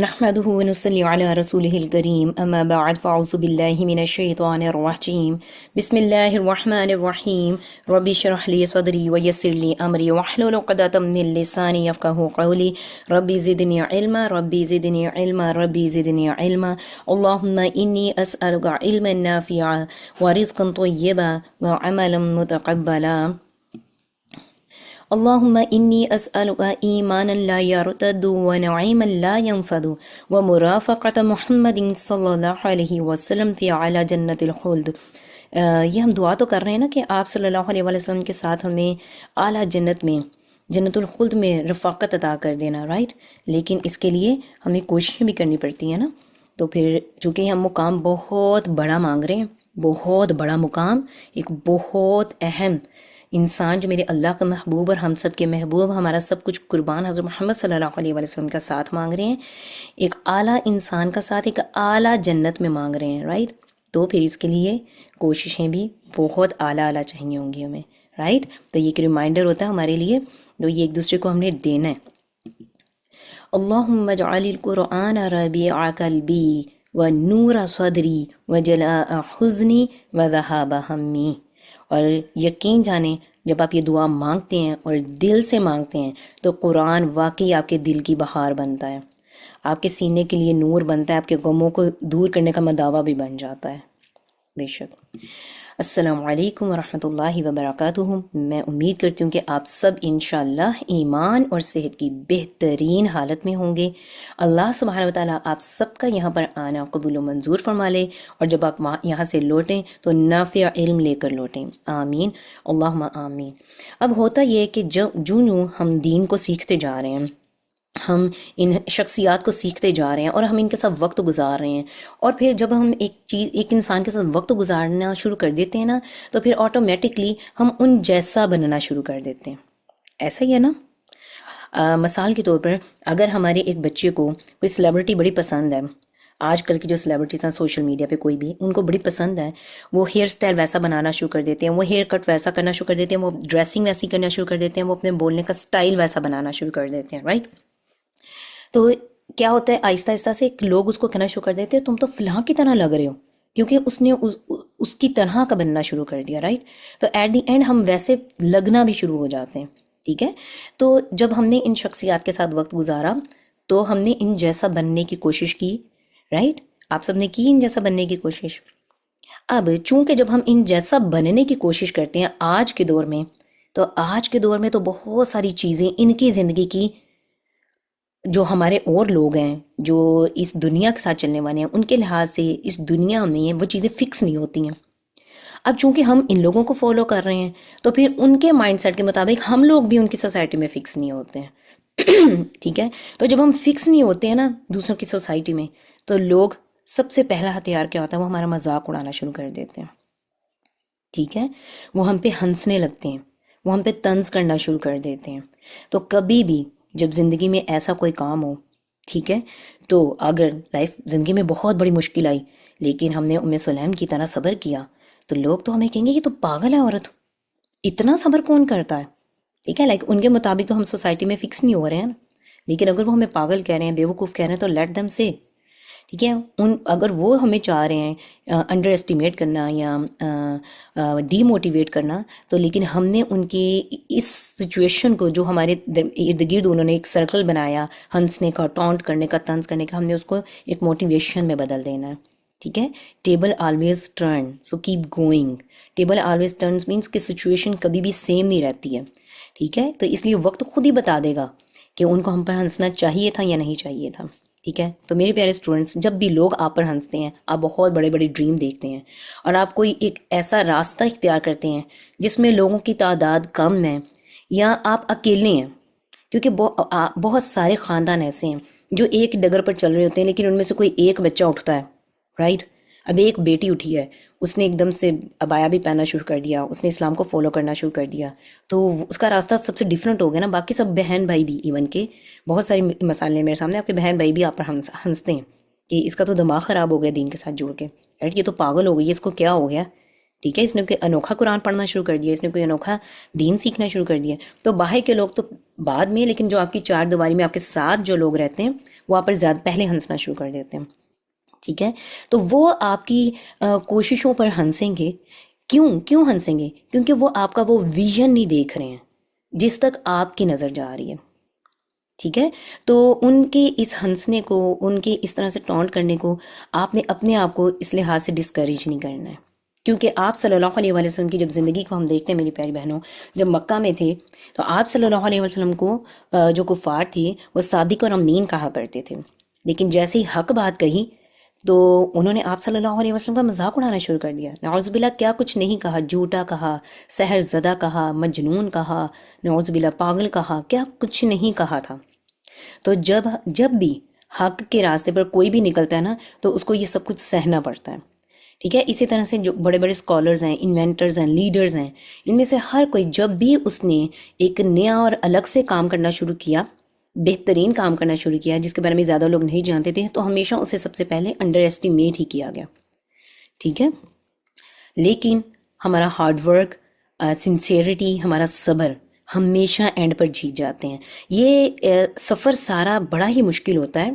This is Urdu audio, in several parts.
نحمده ونصلي على رسوله الكريم أما بعد فأعوذ بالله من الشيطان الرجيم بسم الله الرحمن الرحيم ربي اشرح لي صدري ويسر لي أمري واحلل عقدة من لساني يفقهوا قولي ربي زدني علما ربي زدني علما ربي زدني علما اللهم إني أسألك علما نافعا ورزقا طيبا وعملا متقبلا اللهم إني أسألك إيمانا لا يرتد ونعيما لا ينفد ومرافقة محمد صلی اللہ علیہ وسلم فی اعلی جنت الخلد۔ یہ ہم دعا تو کر رہے ہیں نا کہ آپ صلی اللہ علیہ وسلم کے ساتھ ہمیں اعلیٰ جنت میں، جنت الخلد میں رفاقت عطا کر دینا، رائٹ؟ لیکن اس کے لیے ہمیں کوششیں بھی کرنی پڑتی ہیں نا۔ تو پھر چونکہ ہم مقام بہت بڑا مانگ رہے ہیں، بہت بڑا مقام، ایک بہت اہم انسان جو میرے اللہ کا محبوب اور ہم سب کے محبوب، ہمارا سب کچھ قربان حضرت محمد صلی اللہ علیہ وسلم کا ساتھ مانگ رہے ہیں، ایک اعلیٰ انسان کا ساتھ، ایک اعلیٰ جنت میں مانگ رہے ہیں، رائٹ؟ تو پھر اس کے لیے کوششیں بھی بہت اعلیٰ چاہیے ہوں گی ہمیں، رائٹ؟ تو یہ ایک ریمائنڈر ہوتا ہے ہمارے لیے، تو یہ ایک دوسرے کو ہم نے دینا ہے۔ اللہم اجعل القرآن ربیع قلبی ونور صدری وجلاء حزنی وذہاب ہمی۔ اور یقین جانیں جب آپ یہ دعا مانگتے ہیں اور دل سے مانگتے ہیں تو قرآن واقعی آپ کے دل کی بہار بنتا ہے، آپ کے سینے کے لیے نور بنتا ہے، آپ کے غموں کو دور کرنے کا مداوا بھی بن جاتا ہے، بے شک۔ السلام علیکم ورحمۃ اللہ وبرکاتہ۔ میں امید کرتی ہوں کہ آپ سب انشاءاللہ ایمان اور صحت کی بہترین حالت میں ہوں گے۔ اللہ سبحانہ وتعالیٰ آپ سب کا یہاں پر آنا قبول و منظور فرما لے، اور جب آپ یہاں سے لوٹیں تو نافع علم لے کر لوٹیں، آمین اللہم آمین۔ اب ہوتا یہ ہے کہ جو ہم دین کو سیکھتے جا رہے ہیں، ہم ان شخصیات کو سیکھتے جا رہے ہیں اور ہم ان کے ساتھ وقت گزار رہے ہیں، اور پھر جب ہم ایک انسان کے ساتھ وقت گزارنا شروع کر دیتے ہیں نا، تو پھر آٹومیٹکلی ہم ان جیسا بننا شروع کر دیتے ہیں، ایسا ہی ہے نا؟ مثال کے طور پر اگر ہمارے ایک بچے کو کوئی سیلیبریٹی بڑی پسند ہے، آج کل کی جو سیلیبریٹیز ہیں سوشل میڈیا پہ کوئی بھی ان کو بڑی پسند ہے، وہ ہیئر سٹائل ویسا بنانا شروع کر دیتے ہیں، وہ ہیئر کٹ ویسا کرنا شروع کر دیتے ہیں، وہ ڈریسنگ ویسی کرنا شروع کر دیتے ہیں، وہ اپنے بولنے کا سٹائل ویسا بنانا شروع کر دیتے ہیں، رائٹ؟ تو کیا ہوتا ہے آہستہ آہستہ سے لوگ اس کو کہنا شروع کر دیتے ہیں تم تو فلاں کی طرح لگ رہے ہو، کیونکہ اس نے اس کی طرح کا بننا شروع کر دیا، رائٹ؟ تو ایٹ دی اینڈ ہم ویسے لگنا بھی شروع ہو جاتے ہیں، ٹھیک ہے؟ تو جب ہم نے ان شخصیات کے ساتھ وقت گزارا تو ہم نے ان جیسا بننے کی کوشش کی، رائٹ؟ آپ سب نے کی ان جیسا بننے کی کوشش۔ اب چونکہ جب ہم ان جیسا بننے کی کوشش کرتے ہیں آج کے دور میں، تو آج کے دور میں تو بہت ساری چیزیں ان کی زندگی کی، جو ہمارے اور لوگ ہیں جو اس دنیا کے ساتھ چلنے والے ہیں، ان کے لحاظ سے اس دنیا میں وہ چیزیں فکس نہیں ہوتی ہیں۔ اب چونکہ ہم ان لوگوں کو فالو کر رہے ہیں تو پھر ان کے مائنڈ سیٹ کے مطابق ہم لوگ بھی ان کی سوسائٹی میں فکس نہیں ہوتے ہیں، ٹھیک ہے؟ تو جب ہم فکس نہیں ہوتے ہیں نا دوسروں کی سوسائٹی میں، تو لوگ سب سے پہلا ہتھیار کیا ہوتا ہے، وہ ہمارا مذاق اڑانا شروع کر دیتے ہیں، ٹھیک ہے؟ وہ ہم پہ ہنسنے لگتے ہیں، وہ ہم پہ طنز کرنا شروع کر دیتے ہیں۔ تو کبھی بھی جب زندگی میں ایسا کوئی کام ہو، ٹھیک ہے، تو اگر زندگی میں بہت بڑی مشکل آئی لیکن ہم نے ام سلیم کی طرح صبر کیا، تو لوگ تو ہمیں کہیں گے یہ تو پاگل ہے عورت، اتنا صبر کون کرتا ہے، ٹھیک ہے؟ ان کے مطابق تو ہم سوسائٹی میں فکس نہیں ہو رہے ہیں نا، لیکن اگر وہ ہمیں پاگل کہہ رہے ہیں، بیوقوف کہہ رہے ہیں، تو لیٹ دم سے، ٹھیک ہے؟ اگر وہ ہمیں چاہ رہے ہیں انڈر ایسٹیمیٹ کرنا یا ڈی موٹیویٹ کرنا، تو لیکن ہم نے ان کی اس سچویشن کو، جو ہمارے ارد گرد انہوں نے ایک سرکل بنایا ہنسنے کا، ٹونٹ کرنے کا، طنز کرنے کا، ہم نے اس کو ایک موٹیویشن میں بدل دینا ہے، ٹھیک ہے؟ Table always turn, so keep going. Table always turns means کہ سچویشن کبھی بھی سیم نہیں رہتی ہے، ٹھیک ہے؟ تو اس لیے وقت خود ہی بتا دے گا کہ ان کو ہم پر ہنسنا چاہیے تھا یا نہیں چاہیے تھا، ٹھیک ہے؟ تو میرے پیارے اسٹوڈنٹس، جب بھی لوگ آپ پر ہنستے ہیں، آپ بہت بڑے بڑے ڈریم دیکھتے ہیں اور آپ کوئی ایک ایسا راستہ اختیار کرتے ہیں جس میں لوگوں کی تعداد کم ہے یا آپ اکیلے ہیں، کیونکہ بہت سارے خاندان ایسے ہیں جو ایک ڈگر پر چل رہے ہوتے ہیں لیکن ان میں سے کوئی ایک بچہ اٹھتا ہے، رائٹ؟ اب ایک بیٹی اٹھی ہے، اس نے ایک دم سے عبایا بھی پہننا شروع کر دیا، اس نے اسلام کو فالو کرنا شروع کر دیا، تو اس کا راستہ سب سے ڈیفرنٹ ہو گیا نا۔ باقی سب بہن بھائی بھی، ایون کے بہت ساری مسائل میرے سامنے، آپ کے بہن بھائی بھی آپ پر ہنستے ہیں کہ اس کا تو دماغ خراب ہو گیا دین کے ساتھ جڑ کے، رائٹ؟ یہ تو پاگل ہو گئی ہے، اس کو کیا ہو گیا، ٹھیک ہے، اس نے کوئی انوکھا قرآن پڑھنا شروع کر دیا، اس نے کوئی انوکھا دین سیکھنا شروع کر دیا، تو باہر کے لوگ تو بعد میں، لیکن جو آپ کی چار دیواری میں آپ کے ساتھ جو لوگ رہتے ہیں وہ آپ پر زیادہ پہلے ہنسنا شروع کر دیتے ہیں. ٹھیک ہے، تو وہ آپ کی کوششوں پر ہنسیں گے. کیوں ہنسیں گے؟ کیونکہ وہ آپ کا وہ ویژن نہیں دیکھ رہے ہیں جس تک آپ کی نظر جا رہی ہے. ٹھیک ہے، تو ان کے اس ہنسنے کو، ان کے اس طرح سے ٹونٹ کرنے کو آپ نے اپنے آپ کو اس لحاظ سے ڈسکریج نہیں کرنا ہے. کیونکہ آپ صلی اللہ علیہ وسلم کی جب زندگی کو ہم دیکھتے ہیں میری پیاری بہنوں، جب مکہ میں تھے تو آپ صلی اللہ علیہ وسلم کو جو کفار تھے وہ صادق اور امین کہا کرتے تھے، لیکن جیسے ہی حق بات کہی تو انہوں نے آپ صلی اللہ علیہ وسلم کا مذاق اڑانا شروع کر دیا. نعوذ باللہ، کیا کچھ نہیں کہا، جھوٹا کہا، سحر زدہ کہا، مجنون کہا، نعوذ باللہ پاگل کہا، کیا کچھ نہیں کہا تھا. تو جب بھی حق کے راستے پر کوئی بھی نکلتا ہے نا تو اس کو یہ سب کچھ سہنا پڑتا ہے. ٹھیک ہے، اسی طرح سے جو بڑے بڑے اسکالرز ہیں، انوینٹرز ہیں، لیڈرز ہیں، ان میں سے ہر کوئی جب بھی اس نے ایک نیا اور الگ سے کام کرنا شروع کیا، بہترین کام کرنا شروع کیا جس کے بارے میں زیادہ لوگ نہیں جانتے تھے، تو ہمیشہ اسے سب سے پہلے انڈر ایسٹیمیٹ ہی کیا گیا. ٹھیک ہے، لیکن ہمارا ہارڈ ورک، سنسیئرٹی، ہمارا صبر ہمیشہ اینڈ پر جیت جاتے ہیں. یہ سفر سارا بڑا ہی مشکل ہوتا ہے،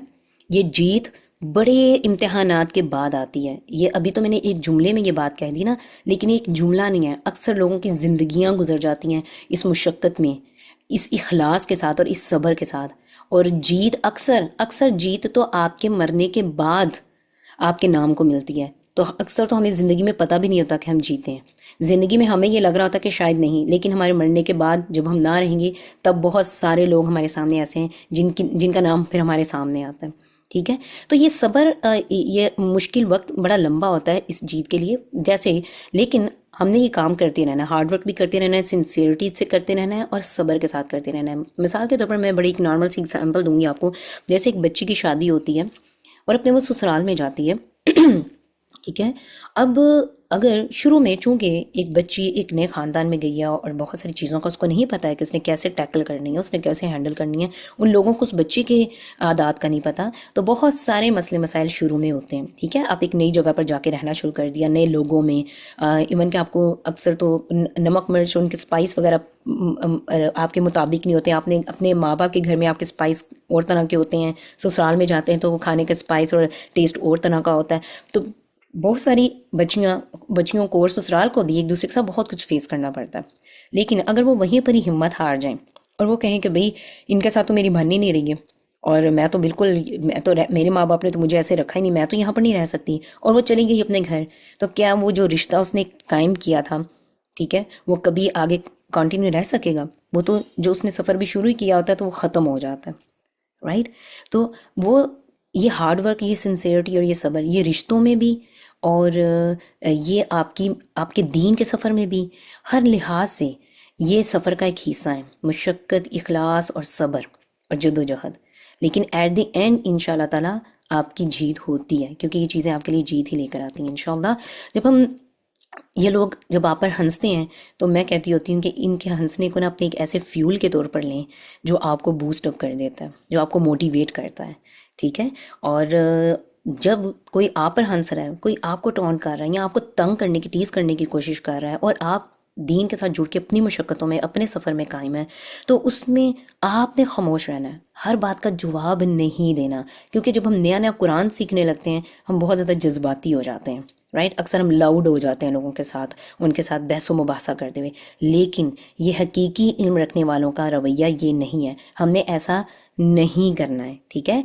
یہ جیت بڑے امتحانات کے بعد آتی ہے. یہ ابھی تو میں نے ایک جملے میں یہ بات کہہ دی نا، لیکن ایک جملہ نہیں ہے. اکثر لوگوں کی زندگیاں گزر جاتی ہیں اس مشقت میں، اس اخلاص کے ساتھ اور اس صبر کے ساتھ. اور جیت اکثر جیت تو آپ کے مرنے کے بعد آپ کے نام کو ملتی ہے. تو اکثر تو ہمیں زندگی میں پتہ بھی نہیں ہوتا کہ ہم جیتے ہیں. زندگی میں ہمیں یہ لگ رہا ہوتا کہ شاید نہیں، لیکن ہمارے مرنے کے بعد جب ہم نہ رہیں گے تب بہت سارے لوگ ہمارے سامنے ایسے ہیں جن کا نام پھر ہمارے سامنے آتا ہے. ٹھیک ہے، تو یہ صبر، یہ مشکل وقت بڑا لمبا ہوتا ہے اس جیت کے لیے جیسے، لیکن ہم نے یہ کام کرتے رہنا ہے، ہارڈ ورک بھی کرتے رہنا ہے، سنسیئرٹی سے کرتے رہنا ہے اور صبر کے ساتھ کرتے رہنا ہے. مثال کے طور پر میں بڑی ایک نارمل سی ایگزامپل دوں گی آپ کو. جیسے ایک بچی کی شادی ہوتی ہے اور اپنے وہ سسرال میں جاتی ہے. ٹھیک ہے، اب اگر شروع میں چونکہ ایک بچی ایک نئے خاندان میں گئی ہے اور بہت ساری چیزوں کا اس کو نہیں پتہ ہے کہ اس نے کیسے ٹیکل کرنی ہے، اس نے کیسے ہینڈل کرنی ہے، ان لوگوں کو اس بچے کے عادات کا نہیں پتہ، تو بہت سارے مسئلے مسائل شروع میں ہوتے ہیں. ٹھیک ہے، آپ ایک نئی جگہ پر جا کے رہنا شروع کر دیا، نئے لوگوں میں، ایون کہ آپ کو اکثر تو نمک مرچ ان کے اسپائس وغیرہ آپ کے مطابق نہیں ہوتے. آپ نے اپنے ماں باپ کے گھر میں آپ کے اسپائس اور طرح کے ہوتے ہیں، سسرال میں جاتے ہیں تو وہ کھانے کا اسپائس اور ٹیسٹ اور طرح کا ہوتا ہے. تو بہت ساری بچیوں کو اور سسرال کو بھی ایک دوسرے کے ساتھ بہت کچھ فیس کرنا پڑتا ہے. لیکن اگر وہ وہیں پر ہی ہمت ہار جائیں اور وہ کہیں کہ بھئی ان کے ساتھ تو میری بن ہی نہیں رہی ہے، اور میں تو میرے ماں باپ نے تو مجھے ایسے رکھا ہی نہیں، میں تو یہاں پر نہیں رہ سکتی، اور وہ چلی گئی اپنے گھر، تو کیا وہ جو رشتہ اس نے قائم کیا تھا، ٹھیک ہے، وہ کبھی آگے کنٹینیو رہ سکے گا؟ وہ تو جو اس نے سفر بھی شروع ہی کیا ہوتا ہے تو وہ ختم ہو جاتا ہے، رائٹ؟ تو وہ یہ ہارڈ ورک، یہ سنسیئرٹی اور یہ صبر، یہ رشتوں میں بھی اور یہ آپ کے دین کے سفر میں بھی، ہر لحاظ سے یہ سفر کا ایک حصہ ہے، مشقت، اخلاص اور صبر اور جد و جہد. لیکن ایٹ دی اینڈ انشاءاللہ تعالیٰ آپ کی جیت ہوتی ہے، کیونکہ یہ چیزیں آپ کے لیے جیت ہی لے کر آتی ہیں انشاءاللہ. یہ لوگ جب آپ پر ہنستے ہیں تو میں کہتی ہوتی ہوں کہ ان کے ہنسنے کو نا اپنے ایک ایسے فیول کے طور پر لیں جو آپ کو بوسٹ اپ کر دیتا ہے، جو آپ کو موٹیویٹ کرتا ہے. ٹھیک ہے، اور جب کوئی آپ پر ہنس رہا ہے، کوئی آپ کو ٹونٹ کر رہا ہے یا آپ کو تنگ کرنے کی، ٹیز کرنے کی کوشش کر رہا ہے، اور آپ دین کے ساتھ جڑ کے اپنی مشقتوں میں، اپنے سفر میں قائم ہے، تو اس میں آپ نے خاموش رہنا ہے، ہر بات کا جواب نہیں دینا. کیونکہ جب ہم نیا قرآن سیکھنے لگتے ہیں ہم بہت زیادہ جذباتی ہو جاتے ہیں، رائٹ؟ اکثر ہم لاؤڈ ہو جاتے ہیں لوگوں کے ساتھ، ان کے ساتھ بحث و مباحثہ کرتے ہوئے. لیکن یہ حقیقی علم رکھنے والوں کا رویہ یہ نہیں ہے، ہم نے ایسا نہیں کرنا ہے. ٹھیک ہے،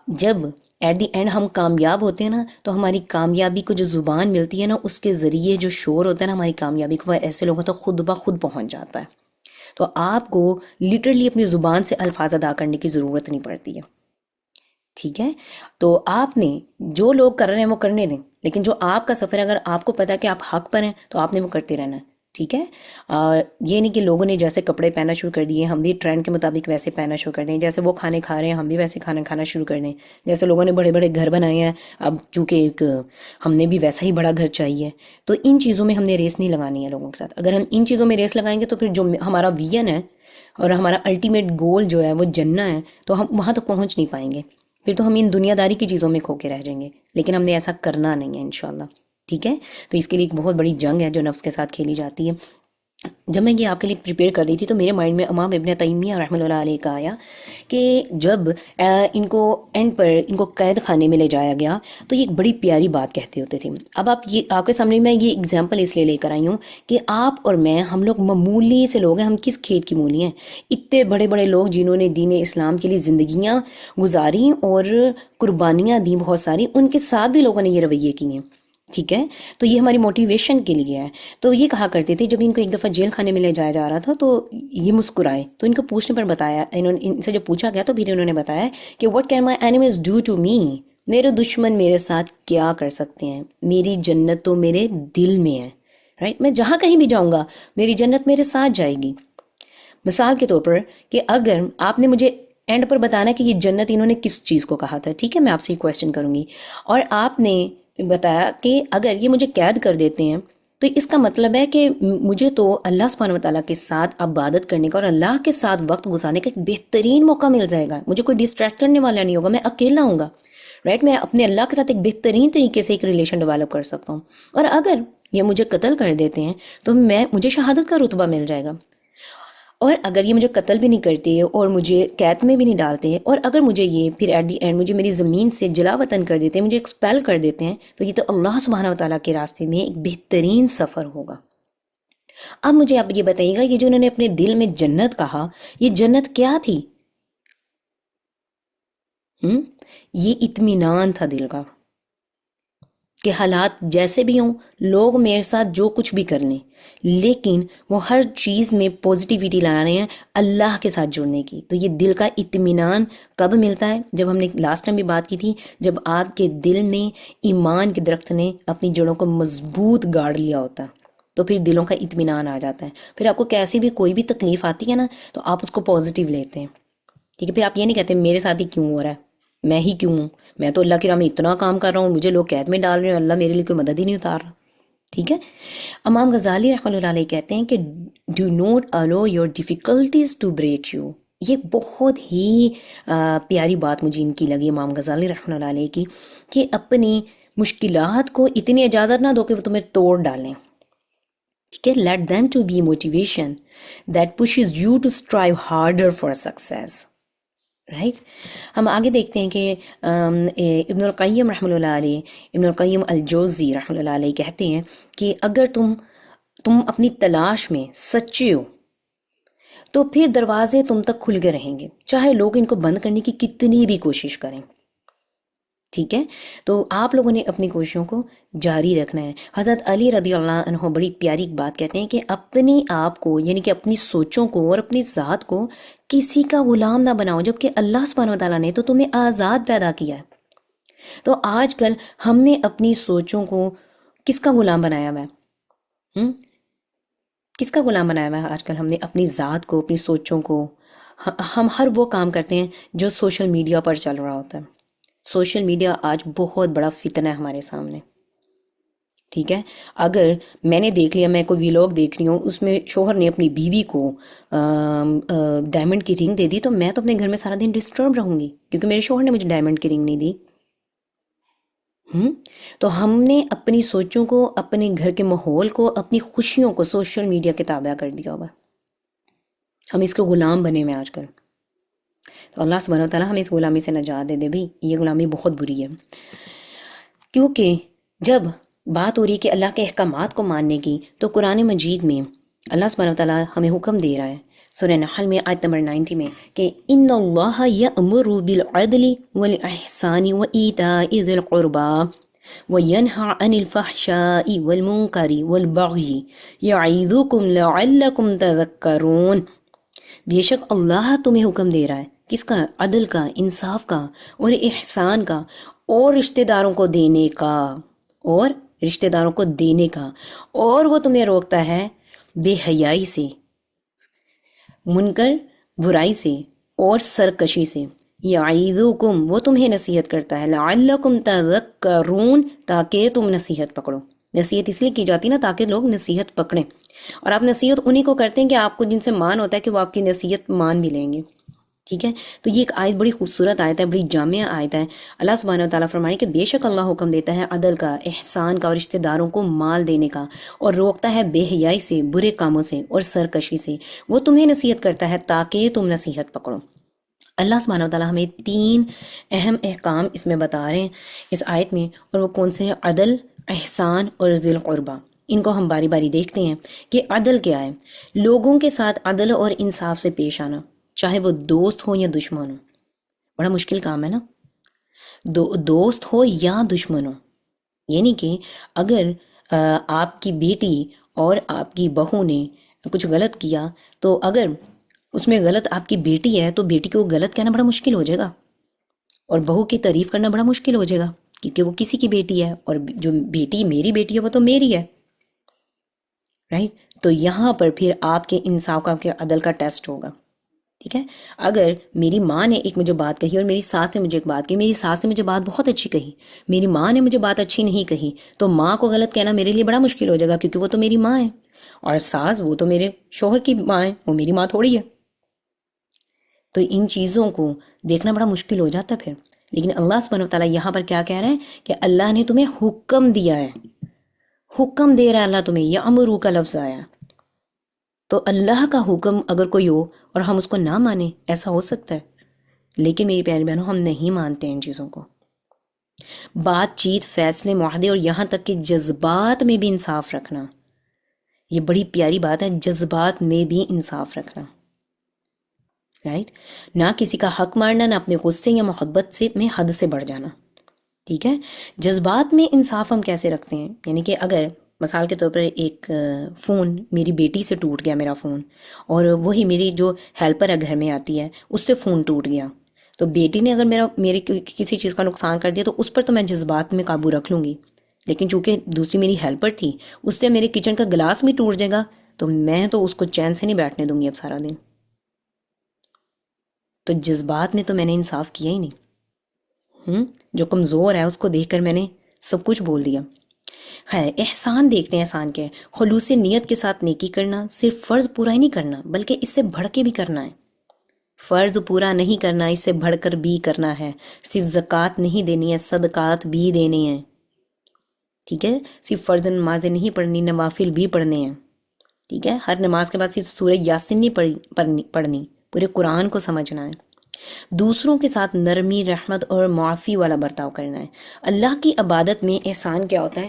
جب ایٹ دی اینڈ ہم کامیاب ہوتے ہیں نا تو ہماری کامیابی کو جو زبان ملتی ہے نا، اس کے ذریعے جو شور ہوتا ہے نا ہماری کامیابی کو، وہ ایسے لوگوں تک خود بخود پہنچ جاتا ہے. تو آپ کو لٹرلی اپنی زبان سے الفاظ ادا کرنے کی ضرورت نہیں پڑتی ہے. ٹھیک ہے، تو آپ نے جو لوگ کر رہے ہیں وہ کرنے دیں، لیکن جو آپ کا سفر ہے، اگر آپ کو پتا ہے کہ آپ حق پر ہیں تو آپ نے وہ کرتے رہنا ہے. ٹھیک ہے، یہ نہیں کہ لوگوں نے جیسے کپڑے پہننا شروع کر دیے ہم بھی ٹرینڈ کے مطابق ویسے پہننا شروع کر دیں، جیسے وہ کھانے کھا رہے ہیں ہم بھی ویسے کھانا کھانا شروع کر دیں، جیسے لوگوں نے بڑے بڑے گھر بنائے ہیں اب چونکہ ایک ہم نے بھی ویسا ہی بڑا گھر چاہیے. تو ان چیزوں میں ہم نے ریس نہیں لگانی ہے لوگوں کے ساتھ. اگر ہم ان چیزوں میں ریس لگائیں گے تو پھر جو ہمارا ویژن ہے اور ہمارا الٹیمیٹ گول جو ہے وہ جننا ہے، تو ہم وہاں تک پہنچ نہیں پائیں گے. پھر تو ہم ان دنیا داری کی چیزوں میں کھو کے رہ جائیں گے. لیکن ہم نے ایسا کرنا نہیں ہے انشاءاللہ. ٹھیک ہے. تو اس کے لیے ایک بہت بڑی جنگ ہے جو نفس کے ساتھ کھیلی جاتی ہے. جب میں یہ آپ کے لیے پریپیئر کر رہی تھی تو میرے مائنڈ میں امام ابن تیمیہ رحمۃ اللہ علیہ کا آیا کہ جب ان کو اینڈ پر ان کو قید خانے میں لے جایا گیا تو یہ ایک بڑی پیاری بات کہتے ہوتے تھے. اب آپ کے سامنے میں یہ اگزامپل اس لیے لے کر آئی ہوں کہ آپ اور میں ہم لوگ معمولی سے لوگ ہیں. ہم کس کھیت کی مولی ہیں؟ اتنے بڑے بڑے لوگ جنہوں نے دین اسلام کے لیے زندگیاں گزاری اور قربانیاں دیں بہت ساری، ان کے ساتھ بھی لوگوں نے یہ رویے کیے ہیں. ٹھیک ہے، تو یہ ہماری موٹیویشن کے لیے ہے. تو یہ کہا کرتے تھے جب ان کو ایک دفعہ جیل خانے میں لے جایا جا رہا تھا تو یہ مسکرائے. تو ان کو پوچھنے پر بتایا، ان سے جب پوچھا گیا تو پھر انہوں نے بتایا کہ what can my enemies do to me, میرے دشمن میرے ساتھ کیا کر سکتے ہیں، میری جنت تو میرے دل میں ہے. رائٹ، میں جہاں کہیں بھی جاؤں گا میری جنت میرے ساتھ جائے گی. مثال کے طور پر کہ اگر آپ نے مجھے اینڈ پر بتانا کہ یہ جنت انہوں نے کس چیز کو کہا تھا، ٹھیک ہے، میں آپ سے یہ کویشچن کروں گی، اور آپ نے بتایا کہ اگر یہ مجھے قید کر دیتے ہیں تو اس کا مطلب ہے کہ مجھے تو اللہ سبحانہ وتعالیٰ کے ساتھ عبادت کرنے کا اور اللہ کے ساتھ وقت گزارنے کا ایک بہترین موقع مل جائے گا. مجھے کوئی ڈسٹریکٹ کرنے والا نہیں ہوگا، میں اکیلا ہوں گا. رائٹ، میں اپنے اللہ کے ساتھ ایک بہترین طریقے سے ایک ریلیشن ڈیولپ کر سکتا ہوں. اور اگر یہ مجھے قتل کر دیتے ہیں تو مجھے شہادت کا رتبہ مل جائے گا. اور اگر یہ مجھے قتل بھی نہیں کرتے اور مجھے قید میں بھی نہیں ڈالتے، اور اگر مجھے یہ پھر ایٹ دی اینڈ مجھے میری زمین سے جلا وطن کر دیتے ہیں، مجھے ایکسپیل کر دیتے ہیں، تو یہ تو اللہ سبحانہ وتعالیٰ کے راستے میں ایک بہترین سفر ہوگا. اب مجھے آپ یہ بتائیے گا، یہ جو انہوں نے اپنے دل میں جنت کہا، یہ جنت کیا تھی؟ یہ اطمینان تھا دل کا کہ حالات جیسے بھی ہوں، لوگ میرے ساتھ جو کچھ بھی کر لیں، لیکن وہ ہر چیز میں پوزیٹیوٹی لا رہے ہیں اللہ کے ساتھ جڑنے کی. تو یہ دل کا اطمینان کب ملتا ہے؟ جب ہم نے لاسٹ ٹائم بھی بات کی تھی، جب آپ کے دل میں ایمان کے درخت نے اپنی جڑوں کو مضبوط گاڑ لیا ہوتا، تو پھر دلوں کا اطمینان آ جاتا ہے. پھر آپ کو کیسی بھی کوئی بھی تکلیف آتی ہے نا، تو آپ اس کو پازیٹیو لیتے ہیں. ٹھیک ہے، پھر آپ یہ نہیں کہتے میرے ساتھ ہی کیوں ہو رہا ہے، میں ہی کیوں ہوں، میں تو اللہ کی راہ میں اتنا کام کر رہا ہوں، مجھے لوگ قید میں ڈال رہے ہیں، اللہ میرے لیے کوئی مدد ہی نہیں اتار رہا. ٹھیک ہے. امام غزالی رحمۃ اللہ علیہ کہتے ہیں کہ do not allow your difficulties to break you. یہ بہت ہی پیاری بات مجھے ان کی لگی امام غزالی رحمۃ اللہ علیہ کی، کہ اپنی مشکلات کو اتنی اجازت نہ دو کہ وہ تمہیں توڑ ڈالیں. ٹھیک ہے، let them to be motivation that pushes you to strive harder for success. Right. ہم آگے دیکھتے ہیں کہ ابن القیم رحمۃ اللہ علیہ، ابن القیم الجوزی رحمۃ اللہ علیہ کہتے ہیں کہ اگر تم اپنی تلاش میں سچے ہو تو پھر دروازے تم تک کھل کے رہیں گے، چاہے لوگ ان کو بند کرنے کی کتنی بھی کوشش کریں. ٹھیک ہے، تو آپ لوگوں نے اپنی کوششوں کو جاری رکھنا ہے. حضرت علی رضی اللہ عنہ بڑی پیاری بات کہتے ہیں کہ اپنی آپ کو، یعنی کہ اپنی سوچوں کو اور اپنی ذات کو کسی کا غلام نہ بناؤ، جبکہ اللہ سبحانہ وتعالیٰ نے تو تمہیں آزاد پیدا کیا ہے. تو آج کل ہم نے اپنی سوچوں کو کس کا غلام بنایا ہوا ہے؟ کس کا غلام بنایا ہوا ہے آج کل ہم نے؟ اپنی ذات کو، اپنی سوچوں کو. ہم ہر وہ کام کرتے ہیں جو سوشل میڈیا پر چل رہا ہوتا ہے. سوشل میڈیا آج بہت بڑا فتنہ ہے ہمارے سامنے. ٹھیک ہے، اگر میں نے دیکھ لیا، میں کوئی ویلاگ دیکھ رہی ہوں، اس میں شوہر نے اپنی بیوی کو ڈائمنڈ کی رنگ دے دی، تو میں تو اپنے گھر میں سارا دن ڈسٹرب رہوں گی کیونکہ میرے شوہر نے مجھے ڈائمنڈ کی رنگ نہیں دی. تو ہم نے اپنی سوچوں کو، اپنے گھر کے ماحول کو، اپنی خوشیوں کو سوشل میڈیا کے تابع کر دیا ہوا. ہم اس کے غلام بنے ہوئے آج کل. تو اللہ سبحانہ وتعالیٰ ہمیں اس غلامی سے نجات دے دے. بھی یہ غلامی بہت بری ہے، کیونکہ جب بات ہو رہی ہے کہ اللہ کے احکامات کو ماننے کی، تو قرآن مجید میں اللہ سبحانہ وتعالیٰ ہمیں حکم دے رہا ہے سورہ نحل میں آیت نمبر 90 میں کہ ان اللہ یأمر بالعدل والاحسان وایتاء ذی القربى وینہی عن الفحشاء والمنکر والبغی یعظکم لعلکم تذکرون. بے شک اللہ تمہیں حکم دے رہا ہے کس کا؟ عدل کا، انصاف کا، اور احسان کا، اور رشتہ داروں کو دینے کا، اور رشتہ داروں کو دینے کا. اور وہ تمہیں روکتا ہے بے حیائی سے، منکر برائی سے، اور سرکشی سے. یعظکم، وہ تمہیں نصیحت کرتا ہے، لعلکم تذکرون، تاکہ تم نصیحت پکڑو. نصیحت اس لیے کی جاتی نا تاکہ لوگ نصیحت پکڑیں. اور آپ نصیحت انہی کو کرتے ہیں کہ آپ کو جن سے مان ہوتا ہے کہ وہ آپ کی نصیحت مان بھی لیں گے. ٹھیک ہے، تو یہ ایک آیت بڑی خوبصورت آیت ہے، بڑی جامع آیت ہے۔ اللہ سبحانہ وتعالیٰ فرمائے کہ بے شک اللہ حکم دیتا ہے عدل کا، احسان کا اور رشتہ داروں کو مال دینے کا، اور روکتا ہے بے حیائی سے، برے کاموں سے اور سرکشی سے۔ وہ تمہیں نصیحت کرتا ہے تاکہ تم نصیحت پکڑو۔ اللہ سبحانہ وتعالیٰ ہمیں 3 اہم احکام اس میں بتا رہے ہیں اس آیت میں، اور وہ کون سے ہیں؟ عدل، احسان اور ذی القربہ۔ ان کو ہم باری باری دیکھتے ہیں کہ عدل کیا ہے۔ لوگوں کے ساتھ عدل اور انصاف سے پیش آنا، چاہے وہ دوست ہو یا دشمن ہو۔ بڑا مشکل کام ہے نا، دوست ہو یا دشمن ہو، یعنی کہ اگر آپ کی بیٹی اور آپ کی بہو نے کچھ غلط کیا، تو اگر اس میں غلط آپ کی بیٹی ہے تو بیٹی کو غلط کہنا بڑا مشکل ہو جائے گا، اور بہو کی تعریف کرنا بڑا مشکل ہو جائے گا، کیونکہ وہ کسی کی بیٹی ہے، اور جو بیٹی میری بیٹی ہے وہ تو میری ہے، رائٹ؟ تو یہاں پر پھر آپ کے انصاف کا، آپ کے عدل کا ٹیسٹ ہوگا، ٹھیک ہے؟ اگر میری ماں نے ایک مجھے بات کہی اور میری ساس نے مجھے ایک بات کہی، میری ساس نے مجھے بات بہت اچھی کہی، میری ماں نے مجھے بات اچھی نہیں کہی، تو ماں کو غلط کہنا میرے لیے بڑا مشکل ہو جائے گا، کیونکہ وہ تو میری ماں ہے، اور ساس وہ تو میرے شوہر کی ماں ہے، وہ میری ماں تھوڑی ہے۔ تو ان چیزوں کو دیکھنا بڑا مشکل ہو جاتا ہے پھر۔ لیکن اللہ سبحانہ وتعالیٰ یہاں پر کیا کہہ رہے ہیں کہ اللہ نے تمہیں حکم دیا ہے، حکم دے رہا ہے اللہ تمہیں، یا امرو کا لفظ آیا، تو اللہ کا حکم اگر کوئی ہو اور ہم اس کو نہ مانیں، ایسا ہو سکتا ہے؟ لیکن میری پیاری بہنوں، ہم نہیں مانتے ان چیزوں کو۔ بات چیت، فیصلے، معاہدے اور یہاں تک کہ جذبات میں بھی انصاف رکھنا، یہ بڑی پیاری بات ہے، جذبات میں بھی انصاف رکھنا، رائٹ؟ نہ کسی کا حق مارنا، نہ اپنے غصے یا محبت سے میں حد سے بڑھ جانا، ٹھیک ہے؟ جذبات میں انصاف ہم کیسے رکھتے ہیں؟ یعنی کہ اگر مثال کے طور پر ایک فون میری بیٹی سے ٹوٹ گیا، میرا فون، اور وہی میری جو ہیلپر ہے گھر میں آتی ہے، اس سے فون ٹوٹ گیا، تو بیٹی نے اگر میری کسی چیز کا نقصان کر دیا تو اس پر تو میں جذبات میں قابو رکھ لوں گی، لیکن چونکہ دوسری میری ہیلپر تھی، اس سے میرے کچن کا گلاس بھی ٹوٹ جائے گا تو میں تو اس کو چین سے نہیں بیٹھنے دوں گی اب سارا دن۔ تو جذبات میں تو میں نے انصاف کیا ہی نہیں، جو کمزور ہے اس کو دیکھ کر میں نے سب کچھ بول دیا۔ خیر، احسان دیکھتے ہیں، احسان کیا ہے؟ خلوص نیت کے ساتھ نیکی کرنا، صرف فرض پورا ہی نہیں کرنا بلکہ اس سے بڑھ کے بھی کرنا ہے۔ فرض پورا نہیں کرنا، اس سے بڑھ کر بھی کرنا ہے۔ صرف زکوٰۃ نہیں دینی ہے، صدقات بھی دینے ہیں، ٹھیک ہے؟ صرف فرض نمازیں نہیں پڑھنی، نوافل بھی پڑھنے ہیں، ٹھیک ہے؟ ہر نماز کے بعد صرف سورہ یاسین نہیں پڑھنی، پورے قرآن کو سمجھنا ہے۔ دوسروں کے ساتھ نرمی، رحمت اور معافی والا برتاؤ کرنا ہے۔ اللہ کی عبادت میں احسان کیا ہوتا ہے؟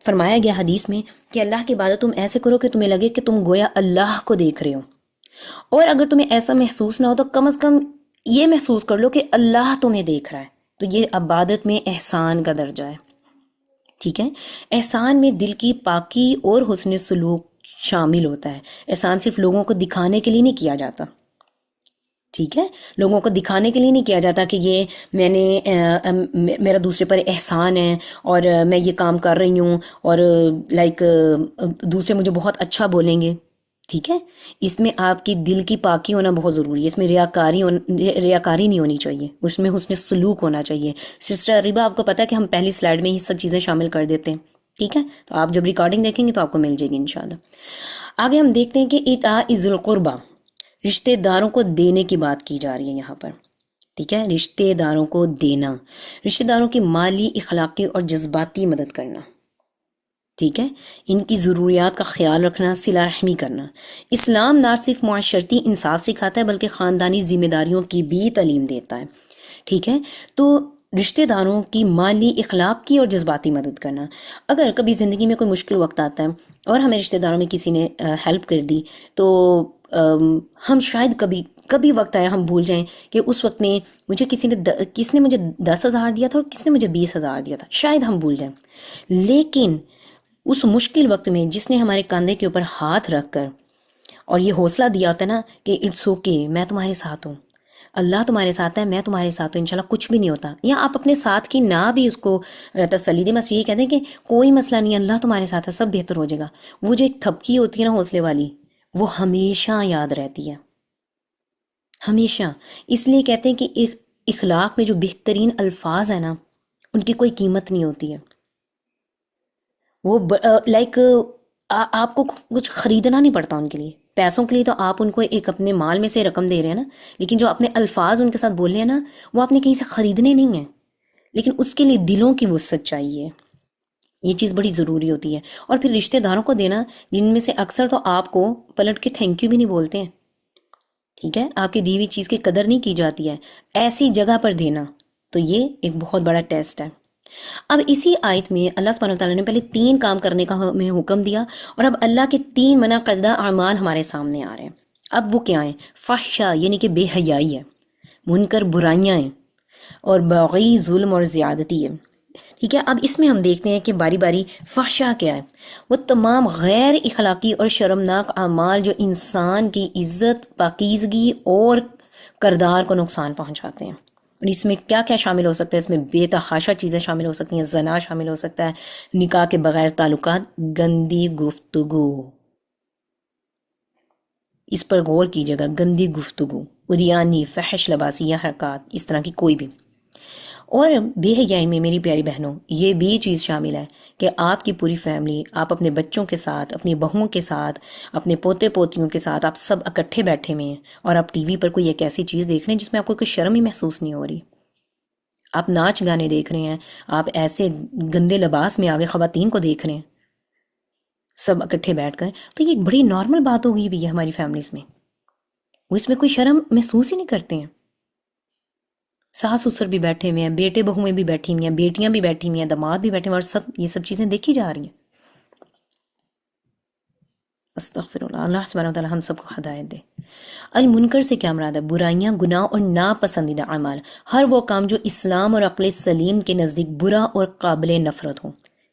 فرمایا گیا حدیث میں کہ اللہ کی عبادت تم ایسے کرو کہ تمہیں لگے کہ تم گویا اللہ کو دیکھ رہے ہو، اور اگر تمہیں ایسا محسوس نہ ہو تو کم از کم یہ محسوس کر لو کہ اللہ تمہیں دیکھ رہا ہے، تو یہ عبادت میں احسان کا درجہ ہے، ٹھیک ہے؟ احسان میں دل کی پاکی اور حسن سلوک شامل ہوتا ہے۔ احسان صرف لوگوں کو دکھانے کے لیے نہیں کیا جاتا، ٹھیک ہے؟ لوگوں کو دکھانے کے لیے نہیں کیا جاتا کہ یہ میں نے میرا دوسرے پر احسان ہے اور میں یہ کام کر رہی ہوں، اور لائک دوسرے مجھے بہت اچھا بولیں گے، ٹھیک ہے؟ اس میں آپ کی دل کی پاکی ہونا بہت ضروری ہے، اس میں ریاکاری نہیں ہونی چاہیے، اس میں حسن سلوک ہونا چاہیے۔ سسٹر ریبا، آپ کو پتہ ہے کہ ہم پہلی سلائیڈ میں یہ سب چیزیں شامل کر دیتے ہیں، ٹھیک ہے؟ تو آپ جب ریکارڈنگ دیکھیں گے تو آپ کو مل جائے گی انشاءاللہ۔ آگے ہم دیکھتے ہیں کہ اطاع ذی القربہ، رشتہ داروں کو دینے کی بات کی جا رہی ہے یہاں پر، ٹھیک ہے؟ رشتہ داروں کو دینا، رشتہ داروں کی مالی، اخلاقی اور جذباتی مدد کرنا، ٹھیک ہے؟ ان کی ضروریات کا خیال رکھنا، صلہ رحمی کرنا۔ اسلام نہ صرف معاشرتی انصاف سکھاتا ہے بلکہ خاندانی ذمہ داریوں کی بھی تعلیم دیتا ہے، ٹھیک ہے؟ تو رشتہ داروں کی مالی، اخلاقی اور جذباتی مدد کرنا۔ اگر کبھی زندگی میں کوئی مشکل وقت آتا ہے اور ہمیں رشتہ داروں میں کسی نے ہیلپ کر دی، تو ہم شاید کبھی وقت آیا ہم بھول جائیں کہ اس وقت میں مجھے کس نے مجھے 10,000 دیا تھا اور کس نے مجھے 20,000 دیا تھا، شاید ہم بھول جائیں۔ لیکن اس مشکل وقت میں جس نے ہمارے کاندھے کے اوپر ہاتھ رکھ کر اور یہ حوصلہ دیا ہوتا ہے نا کہ اٹس اوکے، میں تمہارے ساتھ ہوں، اللہ تمہارے ساتھ ہے، میں تمہارے ساتھ ہوں، انشاءاللہ کچھ بھی نہیں ہوتا، یا آپ اپنے ساتھ کی نہ بھی اس کو تسلی دیں، بس یہی کہتے ہیں کہ کوئی مسئلہ نہیں، اللہ تمہارے ساتھ ہے، سب بہتر ہو جائے گا۔ وہ جو ایک تھپکی ہوتی ہے نا حوصلے والی، وہ ہمیشہ یاد رہتی ہے، ہمیشہ۔ اس لیے کہتے ہیں کہ اخلاق میں جو بہترین الفاظ ہیں نا، ان کی کوئی قیمت نہیں ہوتی ہے۔ وہ لائک آپ کو کچھ خریدنا نہیں پڑتا ان کے لیے، پیسوں کے لیے تو آپ ان کو ایک اپنے مال میں سے رقم دے رہے ہیں نا، لیکن جو اپنے الفاظ ان کے ساتھ بول رہے ہیں نا، وہ آپ نے کہیں سے خریدنے نہیں ہیں، لیکن اس کے لیے دلوں کی وسعت چاہیے. یہ چیز بڑی ضروری ہوتی ہے. اور پھر رشتہ داروں کو دینا، جن میں سے اکثر تو آپ کو پلٹ کے تھینک یو بھی نہیں بولتے ہیں، ٹھیک ہے، آپ کی دی ہوئی چیز کی قدر نہیں کی جاتی ہے، ایسی جگہ پر دینا، تو یہ ایک بہت بڑا ٹیسٹ ہے. اب اسی آیت میں اللہ سبحانہ وتعالیٰ نے پہلے 3 کام کرنے کا ہمیں حکم دیا، اور اب اللہ کے 3 منع کردہ اعمال ہمارے سامنے آ رہے ہیں. اب وہ کیا ہیں؟ فحشا یعنی کہ بے حیائی ہے، منکر برائیاں ہیں، اور باغی ظلم اور زیادتی ہے. ٹھیک ہے، اب اس میں ہم دیکھتے ہیں کہ باری باری فحشا کیا ہے. وہ تمام غیر اخلاقی اور شرمناک اعمال جو انسان کی عزت، پاکیزگی اور کردار کو نقصان پہنچاتے ہیں. اور اس میں کیا کیا شامل ہو سکتا ہے؟ اس میں بے تحاشا چیزیں شامل ہو سکتی ہیں، زنا شامل ہو سکتا ہے، نکاح کے بغیر تعلقات، گندی گفتگو، اس پر غور کیجیے گا، گندی گفتگو، اریانی، فحش لباسی یا حرکات، اس طرح کی کوئی بھی. اور بے حیائی میں میری پیاری بہنوں یہ بھی چیز شامل ہے کہ آپ کی پوری فیملی، آپ اپنے بچوں کے ساتھ، اپنی بہوؤں کے ساتھ، اپنے پوتے پوتیوں کے ساتھ، آپ سب اکٹھے بیٹھے ہوئے ہیں، اور آپ ٹی وی پر کوئی ایک ایسی چیز دیکھ رہے ہیں جس میں آپ کو کوئی شرم ہی محسوس نہیں ہو رہی. آپ ناچ گانے دیکھ رہے ہیں، آپ ایسے گندے لباس میں آگے خواتین کو دیکھ رہے ہیں سب اکٹھے بیٹھ کر، تو یہ ایک بڑی نارمل بات ہو گئی ہوئی ہے ہماری فیملیز میں. وہ اس میں کوئی شرم محسوس ہی نہیں کرتے ہیں. ساس سسر بھی بیٹھے ہوئے ہیں، بیٹے بہویں بھی بیٹھی ہوئی ہیں، بیٹیاں بھی بیٹھی ہوئی ہیں، داماد بھی بیٹھے ہوئے ہیں، اور سب یہ سب چیزیں دیکھی جا رہی ہیں. استغفر اللہ، اللہ سبحانہ وتعالی ہم سب کو ہدایت دے. المنکر سے کیا مراد ہے؟ برائیاں، گناہ اور ناپسندیدہ اعمال، ہر وہ کام جو اسلام اور عقل سلیم کے نزدیک برا اور قابل نفرت ہو.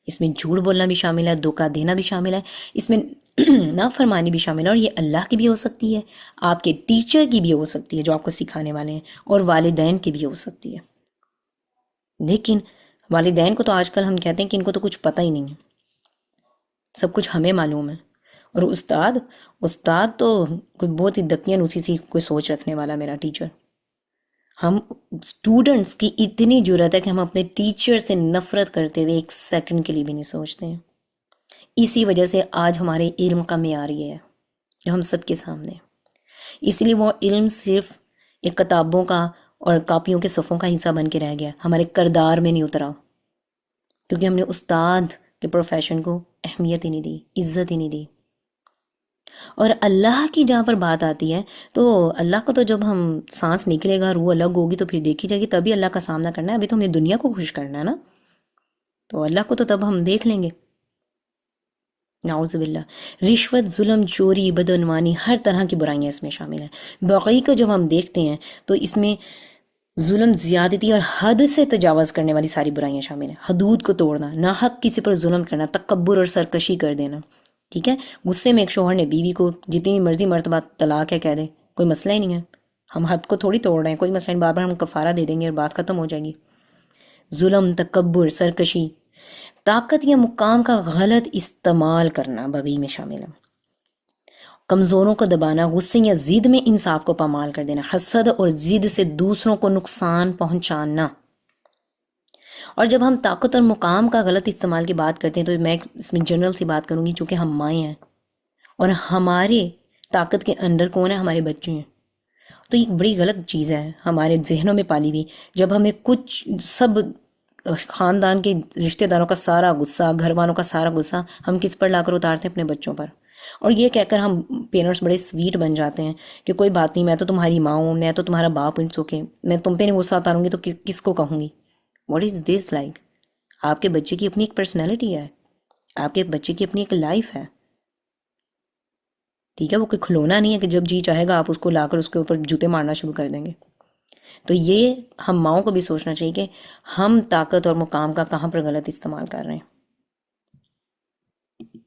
اس میں جھوٹ بولنا بھی شامل ہے، دھوکہ دینا بھی شامل ہے، اس میں نافرمانی بھی شامل ہے، اور یہ اللہ کی بھی ہو سکتی ہے، آپ کے ٹیچر کی بھی ہو سکتی ہے جو آپ کو سکھانے والے ہیں، اور والدین کی بھی ہو سکتی ہے. لیکن والدین کو تو آج کل ہم کہتے ہیں کہ ان کو تو کچھ پتہ ہی نہیں ہے، سب کچھ ہمیں معلوم ہے. اور استاد تو کوئی بہت ہی دکین اسی سی کوئی سوچ رکھنے والا میرا ٹیچر. ہم اسٹوڈنٹس کی اتنی جرأت ہے کہ ہم اپنے ٹیچر سے نفرت کرتے ہوئے ایک سیکنڈ کے لیے بھی نہیں سوچتے ہیں. اسی وجہ سے آج ہمارے علم کا معیار یہ ہے جو ہم سب کے سامنے ہے. اس لیے وہ علم صرف ایک کتابوں کا اور کاپیوں کے صفوں کا حصہ بن کے رہ گیا، ہمارے کردار میں نہیں اترا، کیونکہ ہم نے استاد کے پروفیشن کو اہمیت ہی نہیں دی، عزت ہی نہیں دی. اور اللہ کی جہاں پر بات آتی ہے تو اللہ کو تو جب ہم سانس نکلے گا، روح الگ ہوگی تو پھر دیکھی جائے گی، تبھی اللہ کا سامنا کرنا ہے. ابھی تو ہم نے دنیا کو خوش کرنا ہے نا، تو اللہ کو تو تب ہم دیکھ لیں گے. نعوذ باللہ. رشوت، ظلم، چوری، بدعنوانی، ہر طرح کی برائیاں اس میں شامل ہیں. باقی کو جب ہم دیکھتے ہیں تو اس میں ظلم، زیادتی اور حد سے تجاوز کرنے والی ساری برائیاں شامل ہیں. حدود کو توڑنا، ناحق کسی پر ظلم کرنا، تکبر اور سرکشی کر دینا. ٹھیک ہے، غصے میں ایک شوہر نے بیوی کو جتنی مرضی مرتبہ طلاق ہے کہہ دے، کوئی مسئلہ ہی نہیں ہے، ہم حد کو تھوڑی توڑ رہے ہیں، کوئی مسئلہ نہیں، بار بار ہم کفارہ دے دیں گے اور بات ختم ہو جائے گی. ظلم، تکبر، سرکشی، طاقت یا مقام کا غلط استعمال کرنا بغی میں شامل ہے. کمزوروں کو دبانا، غصے یا ضد میں انصاف کو پامال کر دینا، حسد اور ضد سے دوسروں کو نقصان پہنچانا. اور جب ہم طاقت اور مقام کا غلط استعمال کی بات کرتے ہیں تو میں اس میں جنرل سی بات کروں گی، چونکہ ہم مائیں ہیں اور ہمارے طاقت کے اندر کون ہے؟ ہمارے بچے ہیں. تو یہ بڑی غلط چیز ہے ہمارے ذہنوں میں پالی ہوئی. جب ہمیں کچھ سب خاندان کے رشتہ داروں کا سارا غصہ، گھر والوں کا سارا غصہ ہم کس پر لا کر اتارتے ہیں؟ اپنے بچوں پر. اور یہ کہہ کر ہم پیرنٹس بڑے سویٹ بن جاتے ہیں کہ کوئی بات نہیں، میں تو تمہاری ماں ہوں، میں تو تمہارا باپ ہوں، سوکے میں تم پہ نہیں غصہ اتاروں گی تو کس کو کہوں گی؟ What is this like? آپ کے بچے کی اپنی ایک پرسنالٹی ہے، آپ کے بچے کی اپنی ایک لائف ہے. ٹھیک ہے، وہ کوئی کھلونا نہیں ہے کہ جب جی چاہے گا آپ اس کو لا کر اس کے اوپر جوتے مارنا شروع کر دیں گے. تو یہ ہم ماؤں کو بھی سوچنا چاہیے کہ ہم طاقت اور مقام کا کہاں پر غلط استعمال کر رہے ہیں.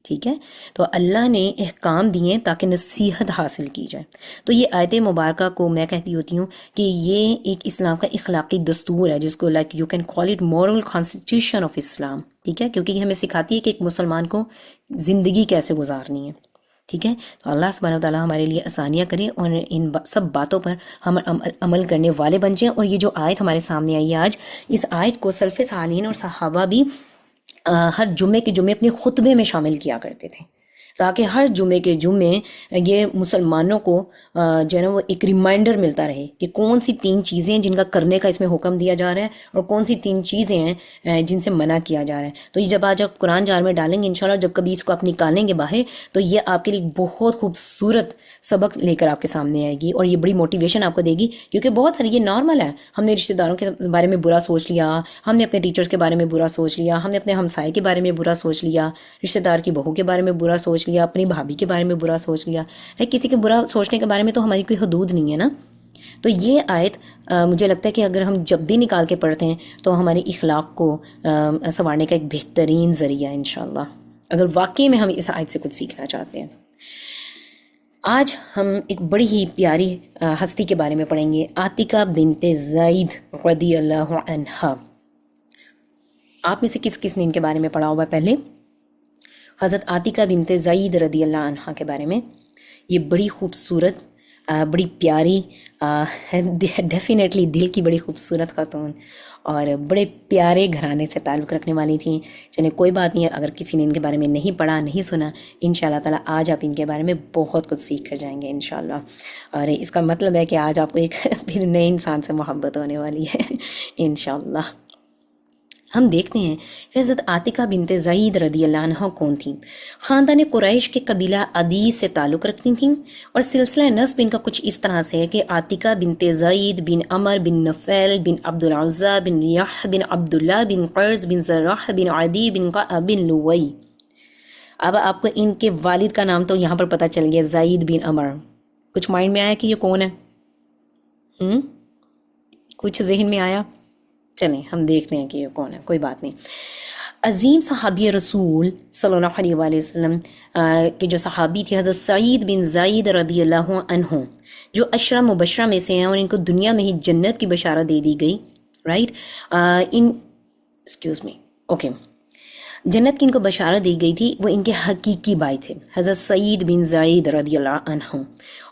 ٹھیک ہے، تو اللہ نے احکام دیے تاکہ نصیحت حاصل کی جائے. تو یہ آیت مبارکہ کو میں کہتی ہوتی ہوں کہ یہ ایک اسلام کا اخلاقی دستور ہے، جس کو like you can call it moral constitution of Islam. ٹھیک ہے، کیونکہ یہ ہمیں سکھاتی ہے کہ ایک مسلمان کو زندگی کیسے گزارنی ہے. ٹھیک ہے، تو اللہ سبحانہ و تعالیٰ ہمارے لیے آسانیاں کرے اور ان سب باتوں پر ہم عمل کرنے والے بن جائیں. اور یہ جو آیت ہمارے سامنے آئی ہے آج، اس آیت کو سلف صالحین اور صحابہ بھی ہر جمعے کے جمعے اپنے خطبے میں شامل کیا کرتے تھے. تاکہ ہر جمعے کے جمعے یہ مسلمانوں کو جو ہے نا وہ ایک ریمائنڈر ملتا رہے کہ کون سی 3 چیزیں ہیں جن کا کرنے کا اس میں حکم دیا جا رہا ہے اور کون سی 3 چیزیں ہیں جن سے منع کیا جا رہا ہے. تو یہ جب آج آپ قرآن جار میں ڈالیں گے انشاءاللہ، جب کبھی اس کو آپ نکالیں گے باہر، تو یہ آپ کے لیے بہت خوبصورت سبق لے کر آپ کے سامنے آئے گی، اور یہ بڑی موٹیویشن آپ کو دے گی. کیونکہ بہت ساری یہ نارمل ہے، ہم نے رشتہ داروں کے بارے میں برا سوچ لیا، ہم نے اپنے ٹیچرز کے بارے میں برا سوچ لیا، ہم نے اپنے ہمسائے کے بارے میں برا سوچ لیا، رشتہ دار کی بہو کے بارے میں برا سوچ لیا، اپنی بھابھی کے بارے میں برا سوچ لیا. کسی کے برا سوچنے کے بارے میں تو ہماری کوئی حدود نہیں ہے نا. تو یہ آیت مجھے لگتا ہے کہ اگر ہم جب بھی نکال کے پڑھتے ہیں تو ہمارے اخلاق کو سنوارنے کا ایک بہترین ذریعہ ہے انشاءاللہ، اگر واقعی میں ہم اس آیت سے کچھ سیکھنا چاہتے ہیں. آج ہم ایک بڑی ہی پیاری ہستی کے بارے میں پڑھیں گے، عاتکہ بنت زید رضی اللہ عنہا. آپ میں سے کس کس نے ان کے بارے میں پڑھا ہوگا پہلے؟ حضرت عاتکہ بنت زید رضی اللہ عنہا کے بارے میں. یہ بڑی خوبصورت، بڑی پیاری، ڈیفینیٹلی دل کی بڑی خوبصورت خاتون اور بڑے پیارے گھرانے سے تعلق رکھنے والی تھیں. چلیں کوئی بات نہیں ہے، اگر کسی نے ان کے بارے میں نہیں پڑھا، نہیں سنا، انشاءاللہ تعالیٰ آج آپ ان کے بارے میں بہت کچھ سیکھ کر جائیں گے انشاءاللہ. اور اس کا مطلب ہے کہ آج آپ کو ایک پھر نئے انسان سے محبت ہونے والی ہے انشاءاللہ. ہم دیکھتے ہیں کہ حضرت عاتکہ بنت زید رضی اللہ عنہ کون تھیں. خاندان قریش کے قبیلہ عدی سے تعلق رکھتی تھیں، اور سلسلہ نسب ان کا کچھ اس طرح سے ہے کہ عاتکہ بنت زید بن عمر بن نفیل بن عبد العزیٰ بن ریاح بن عبداللہ بن قرز بن زراح بن عدی بن قعب بن لوئی. اب آپ کو ان کے والد کا نام تو یہاں پر پتہ چل گیا، زید بن عمر. کچھ مائنڈ میں آیا کہ یہ کون ہے؟ کچھ ذہن میں آیا؟ چلیں ہم دیکھتے ہیں کہ یہ کون ہے، کوئی بات نہیں. عظیم صحابی رسول صلی اللہ علیہ وآلہ وسلم کے جو صحابی تھے حضرت سعید بن زید رضی اللہ عنہ، جو عشرہ مبشرہ میں سے ہیں، اور ان کو دنیا میں ہی جنت کی بشارت دے دی گئی. رائٹ، جنت کی ان کو بشارت دی گئی تھی. وہ ان کے حقیقی بھائی تھے حضرت سعید بن زید رضی اللہ عنہ،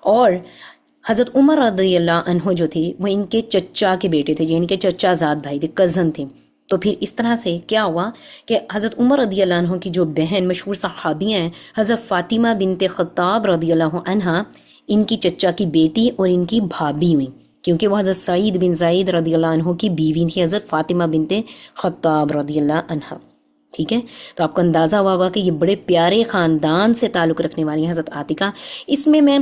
اور حضرت عمر رضی اللہ عنہ جو تھے وہ ان کے چچا کے بیٹے تھے، یعنی کہ چچا زاد بھائی تھے، کزن تھے. تو پھر اس طرح سے کیا ہوا کہ حضرت عمر رضی اللہ عنہ کی جو بہن مشہور صحابیاں ہیں حضرت فاطمہ بنت خطاب رضی اللہ عنہ، ان کی چچا کی بیٹی اور ان کی بھابھی ہوئی، کیونکہ وہ حضرت سعید بن زید رضی اللہ عنہ کی بیوی تھی حضرت فاطمہ بنت خطاب رضی اللہ عنہ. ٹھیک ہے، تو آپ کو اندازہ ہوا ہوگا کہ یہ بڑے پیارے خاندان سے تعلق رکھنے والی ہیں حضرت عاتکہ. اس میں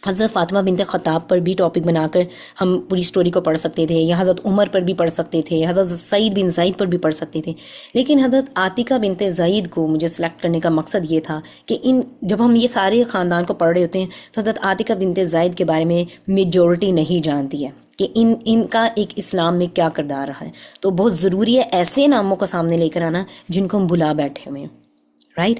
حضرت فاطمہ بنت خطاب پر بھی ٹاپک بنا کر ہم پوری سٹوری کو پڑھ سکتے تھے، یا حضرت عمر پر بھی پڑھ سکتے تھے، حضرت سعید بن زید پر بھی پڑھ سکتے تھے. لیکن حضرت عاتکہ بنت زید کو مجھے سلیکٹ کرنے کا مقصد یہ تھا کہ جب ہم یہ سارے خاندان کو پڑھ رہے ہوتے ہیں تو حضرت عاتکہ بنت زید کے بارے میں میجورٹی نہیں جانتی ہے کہ ان کا ایک اسلام میں کیا کردار رہا ہے. تو بہت ضروری ہے ایسے ناموں کو سامنے لے کر آنا جن کو ہم بلا بیٹھے ہوئے ہیں. رائٹ،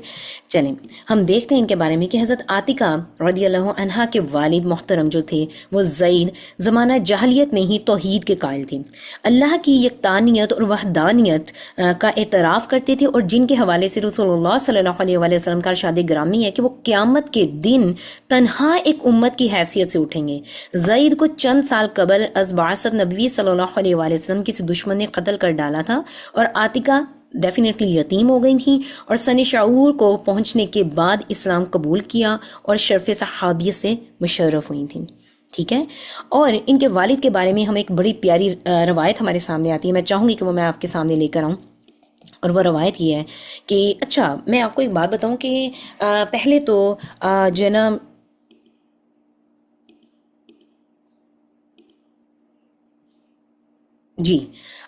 چلیں ہم دیکھتے ہیں ان کے بارے میں کہ حضرت عاتکہ رضی اللہ عنہا کے والد محترم جو تھے وہ زید زمانہ جاہلیت میں ہی توحید کے قائل تھے، اللہ کی یکتانیت اور وحدانیت کا اعتراف کرتے تھے، اور جن کے حوالے سے رسول اللہ صلی اللہ علیہ وآلہ وسلم کا ارشاد گرامی ہے کہ وہ قیامت کے دن تنہا ایک امت کی حیثیت سے اٹھیں گے. زید کو چند سال قبل از بعثت نبوی صلی اللہ علیہ وآلہ وسلم کسی دشمن نے قتل کر ڈالا تھا، اور عاتکہ ڈیفینیٹلی یتیم ہو گئی تھیں، اور سن شعور کو پہنچنے کے بعد اسلام قبول کیا اور شرف صحابیت سے مشرف ہوئی تھیں. ٹھیک ہے، اور ان کے والد کے بارے میں ہم ایک بڑی پیاری روایت ہمارے سامنے آتی ہے، میں چاہوں گی کہ وہ میں آپ کے سامنے لے کر آؤں. اور وہ روایت یہ ہے کہ اچھا میں آپ کو ایک بات بتاؤں کہ پہلے تو جو ہے نا جی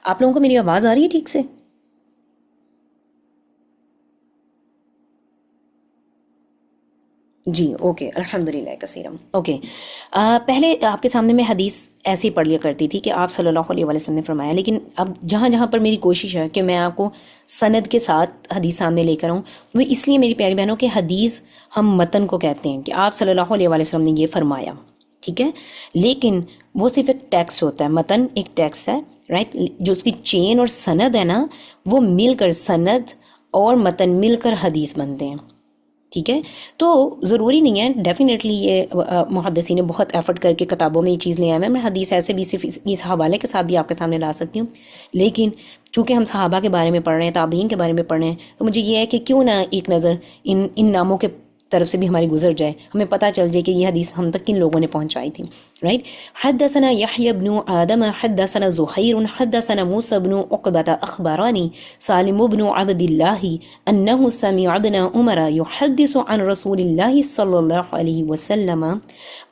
آپ لوگوں کو میری آواز آ رہی ہے ٹھیک سے؟ جی اوکے، الحمدللہ کثیرم. اوکے، پہلے آپ کے سامنے میں حدیث ایسے ہی پڑھ لیا کرتی تھی کہ آپ صلی اللہ علیہ وآلہ وسلم نے فرمایا، لیکن اب جہاں جہاں پر میری کوشش ہے کہ میں آپ کو سند کے ساتھ حدیث سامنے لے کر آؤں، وہ اس لیے میری پیاری بہنوں کہ حدیث ہم متن کو کہتے ہیں کہ آپ صلی اللہ علیہ وآلہ وسلم نے یہ فرمایا. ٹھیک ہے، لیکن وہ صرف ایک ٹیکسٹ ہوتا ہے، متن ایک ٹیکسٹ ہے. رائٹ، جو اس کی چین اور سند ہے نا، وہ مل کر سند اور متن مل کر حدیث بنتے ہیں. ٹھیک ہے، تو ضروری نہیں ہے، ڈیفینیٹلی یہ محدثین نے بہت ایفرٹ کر کے کتابوں میں یہ چیز لے آئے ہیں. میں حدیث ایسے بھی صرف اس حوالے کے ساتھ بھی آپ کے سامنے لا سکتی ہوں، لیکن چونکہ ہم صحابہ کے بارے میں پڑھ رہے ہیں، تابعین کے بارے میں پڑھ رہے ہیں، تو مجھے یہ ہے کہ کیوں نہ ایک نظر ان ناموں کے طرف سے بھی ہماری گزر جائے، ہمیں پتہ چل جائے کہ یہ حدیث ہم تک کن لوگوں نے پہنچائی تھی. رائٹ. حدثنا يحيى بن آدم حدثنا زهير حدثنا موسى بن عقبة أخبرني سالم بن عبد الله أنه سمع ابن عمر يحدث عن رسول الله صلى الله عليه وسلم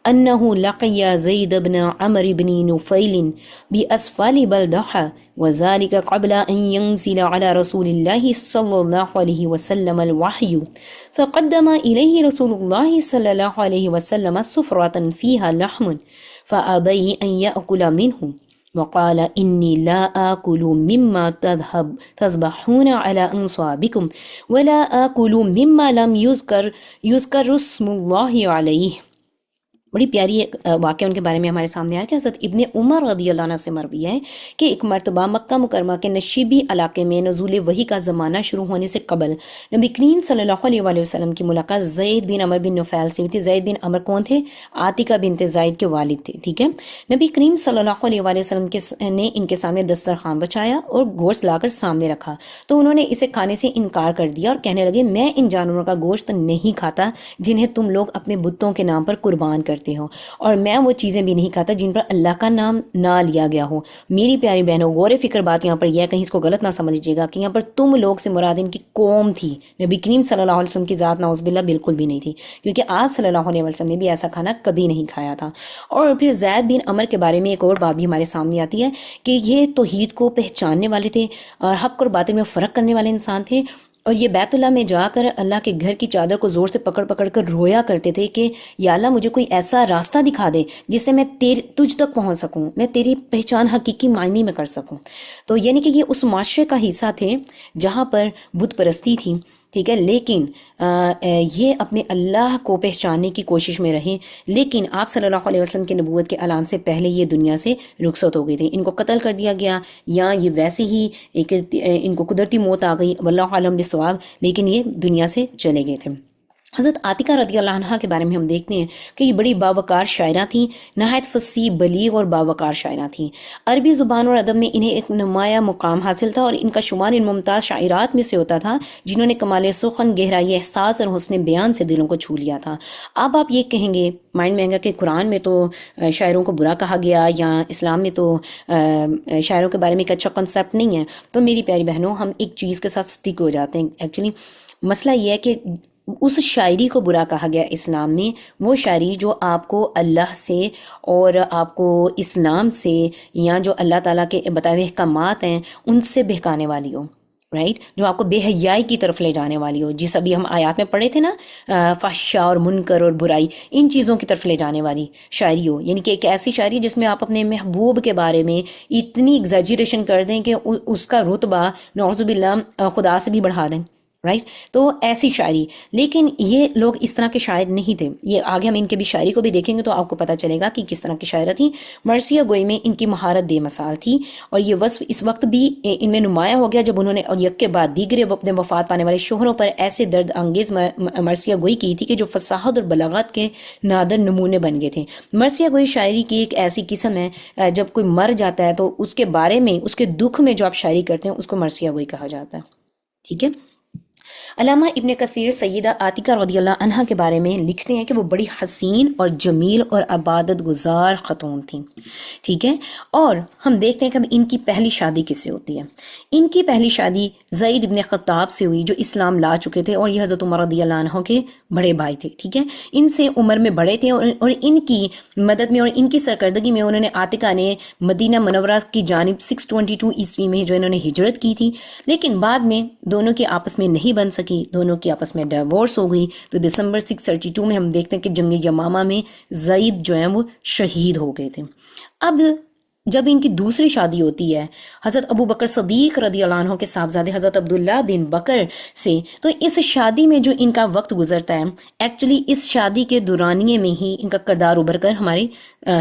أنه لقي زيد بن عمرو بن نفيل بأسفل بلدحة وذلك قبل أن ينزل على رسول الله صلى الله عليه وسلم الوحي فقدم إليه رسول الله صلى الله عليه وسلم سفرة فيها لحم فأبي أن يأكل منه وقال إني لا آكل مما تذبحون على أنصابكم ولا آكل مما لم يذكر اسم الله عليه. بڑی پیاری واقعہ ان کے بارے میں ہمارے سامنے آیا کہ حضرت ابن عمر رضی اللہ عنہ سے مروی ہے کہ ایک مرتبہ مکہ مکرمہ کے نشیبی علاقے میں نزول وحی کا زمانہ شروع ہونے سے قبل نبی کریم صلی اللہ علیہ وآلہ وسلم کی ملاقات زید بن عمر بن نفیل سے ہوئی تھی. زید بن عمر کون تھے؟ عاتقہ بنت زید کے والد تھے. ٹھیک ہے. نبی کریم صلی اللہ علیہ وآلہ وسلم نے ان کے سامنے دسترخوان بچھایا اور گوشت لا کر سامنے رکھا تو انہوں نے اسے کھانے سے انکار کر دیا اور کہنے لگے میں ان جانوروں کا گوشت نہیں کھاتا جنہیں تم لوگ اپنے بتوں کے نام پر قربان کرتے ہو، اور میں وہ چیزیں بھی نہیں کھاتا جن پر اللہ کا نام نہ لیا گیا ہو. میری پیاری بہنوں، غور فکر بات یہاں پر یہ ہے، کہیں اس کو غلط نہ سمجھ لیجیے گا کہ یہاں پر تم لوگ سے مراد ان کی قوم تھی. نبی کریم صلی اللہ علیہ وسلم کی ذات نعوذ باللہ بالکل بھی نہیں تھی، کیونکہ آپ صلی اللہ علیہ وسلم نے بھی ایسا کھانا کبھی نہیں کھایا تھا. اور پھر زید بن عمر کے بارے میں ایک اور بات بھی ہمارے سامنے آتی ہے کہ یہ توحید کو پہچاننے والے تھے اور حق اور باطل میں فرق کرنے والے انسان تھے، اور یہ بیت اللہ میں جا کر اللہ کے گھر کی چادر کو زور سے پکڑ پکڑ کر رویا کرتے تھے کہ یا اللہ مجھے کوئی ایسا راستہ دکھا دے جس سے میں تجھ تک پہنچ سکوں، میں تیری پہچان حقیقی معنی میں کر سکوں. تو یعنی کہ یہ اس معاشرے کا حصہ تھے جہاں پر بت پرستی تھی. ٹھیک ہے. لیکن یہ اپنے اللہ کو پہچاننے کی کوشش میں رہے، لیکن آپ صلی اللہ علیہ وسلم کی نبوت کے اعلان سے پہلے یہ دنیا سے رخصت ہو گئی تھی. ان کو قتل کر دیا گیا یا یہ ویسے ہی ان کو قدرتی موت آ گئی، واللہ عالم بالصواب، لیکن یہ دنیا سے چلے گئے تھے. حضرت عاتقہ رضی اللہ عنہ کے بارے میں ہم دیکھتے ہیں کہ یہ بڑی باوقار شاعرہ تھیں، نہایت فصیح، بلیغ اور باوقار شاعرہ تھیں. عربی زبان اور ادب میں انہیں ایک نمایاں مقام حاصل تھا اور ان کا شمار ان ممتاز شاعرات میں سے ہوتا تھا جنہوں نے کمال سخن، گہرائی احساس اور حسن بیان سے دلوں کو چھو لیا تھا. اب آپ یہ کہیں گے مائنڈ میں آئے گا کہ قرآن میں تو شاعروں کو برا کہا گیا یا اسلام میں تو شاعروں کے بارے میں ایک اچھا کنسیپٹ نہیں ہے. تو میری پیاری بہنوں، ہم ایک چیز کے ساتھ سٹک ہو جاتے ہیں. ایکچولی مسئلہ یہ ہے کہ اس شاعری کو برا کہا گیا اسلام میں، وہ شاعری جو آپ کو اللہ سے اور آپ کو اسلام سے یا جو اللہ تعالیٰ کے بتائے ہوئے احکامات ہیں ان سے بہکانے والی ہو. رائٹ. جو آپ کو بے حیائی کی طرف لے جانے والی ہو، جس ابھی ہم آیات میں پڑھے تھے نا، فحشاء اور منکر اور برائی، ان چیزوں کی طرف لے جانے والی شاعری ہو. یعنی کہ ایک ایسی شاعری جس میں آپ اپنے محبوب کے بارے میں اتنی ایگزیجریشن کر دیں کہ اس کا رتبہ نعوذ باللہ خدا سے بھی بڑھا دیں. رائٹ. تو ایسی شاعری. لیکن یہ لوگ اس طرح کے شاعر نہیں تھے. یہ آگے ہم ان کے بھی شاعری کو بھی دیکھیں گے تو آپ کو پتہ چلے گا کہ کس طرح کی شاعرہ تھی. مرثیہ گوئی میں ان کی مہارت بے مثال تھی، اور یہ وصف اس وقت بھی ان میں نمایاں ہو گیا جب انہوں نے یک کے بعد دیگر اپنے وفات پانے والے شوہروں پر ایسے درد انگیز مرثیہ گوئی کی تھی کہ جو فصاحت اور بلاغت کے نادر نمونے بن گئے تھے. مرثیہ گوئی شاعری کی ایک ایسی قسم ہے، جب کوئی مر جاتا ہے تو اس کے بارے میں، اس کے دکھ میں جو آپ شاعری کرتے ہیں اس کو مرثیہ گوئی کہا جاتا ہے. ٹھیک ہے. علامہ ابن کثیر سیدہ عاتقہ رضی اللہ عنہ کے بارے میں لکھتے ہیں کہ وہ بڑی حسین اور جمیل اور عبادت گزار خاتون تھیں. ٹھیک ہے. اور ہم دیکھتے ہیں کہ ان کی پہلی شادی کس سے ہوتی ہے. ان کی پہلی شادی زید ابن خطاب سے ہوئی جو اسلام لا چکے تھے اور یہ حضرت عمر رضی اللہ عنہ کے بڑے بھائی تھے. ٹھیک ہے. ان سے عمر میں بڑے تھے اور ان کی مدد میں اور ان کی سرکردگی میں انہوں نے عاتقہ نے مدینہ منورہ کی جانب 622 عیسوی میں جو انہوں نے ہجرت کی تھی، لیکن بعد میں دونوں کے آپس میں نہیں بن سکی، دونوں کی آپس میں ڈیورس ہو گئی. تو دسمبر 632 میں ہم دیکھتے ہیں کہ جنگ یمامہ میں زید جو ہیں وہ شہید ہو گئے تھے. اب جب ان کی دوسری شادی ہوتی ہے حضرت ابو بکر صدیق رضی اللہ عنہ کے صاحبزادے حضرت عبداللہ بن بکر سے، تو اس شادی میں جو ان کا وقت گزرتا ہے، ایکچولی اس شادی کے دورانیے میں ہی ان کا کردار ابھر کر ہماری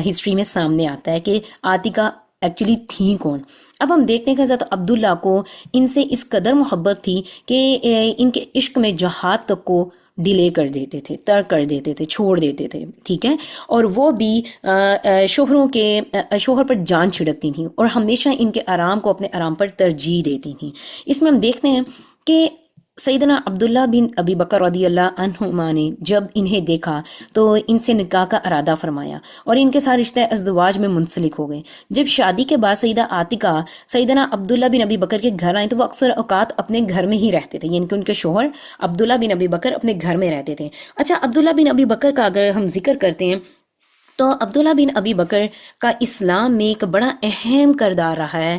ہسٹری میں سامنے آتا ہے کہ عاتقہ ایکچولی تھیں کون. اب ہم دیکھتے ہیں کہ حضرت عبداللہ کو ان سے اس قدر محبت تھی کہ ان کے عشق میں جہاد تک کو ڈیلے کر دیتے تھے، ترک کر دیتے تھے، چھوڑ دیتے تھے. ٹھیک ہے. اور وہ بھی شوہر پر جان چھڑکتی تھیں اور ہمیشہ ان کے آرام کو اپنے آرام پر ترجیح دیتی تھیں. اس میں ہم دیکھتے ہیں کہ سیدنا عبداللہ بن ابی بکر رضی اللہ عنہما نے جب انہیں دیکھا تو ان سے نکاح کا ارادہ فرمایا اور ان کے ساتھ رشتہ ازدواج میں منسلک ہو گئے۔ جب شادی کے بعد سیدہ عاتقہ سیدنا عبداللہ بن ابی بکر کے گھر آئیں تو وہ اکثر اوقات اپنے گھر میں ہی رہتے تھے، یعنی کہ ان کے شوہر عبداللہ بن ابی بکر اپنے گھر میں رہتے تھے۔ اچھا، عبداللہ بن ابی بکر کا اگر ہم ذکر کرتے ہیں تو عبداللہ بن ابی بکر کا اسلام میں ایک بڑا اہم کردار رہا ہے۔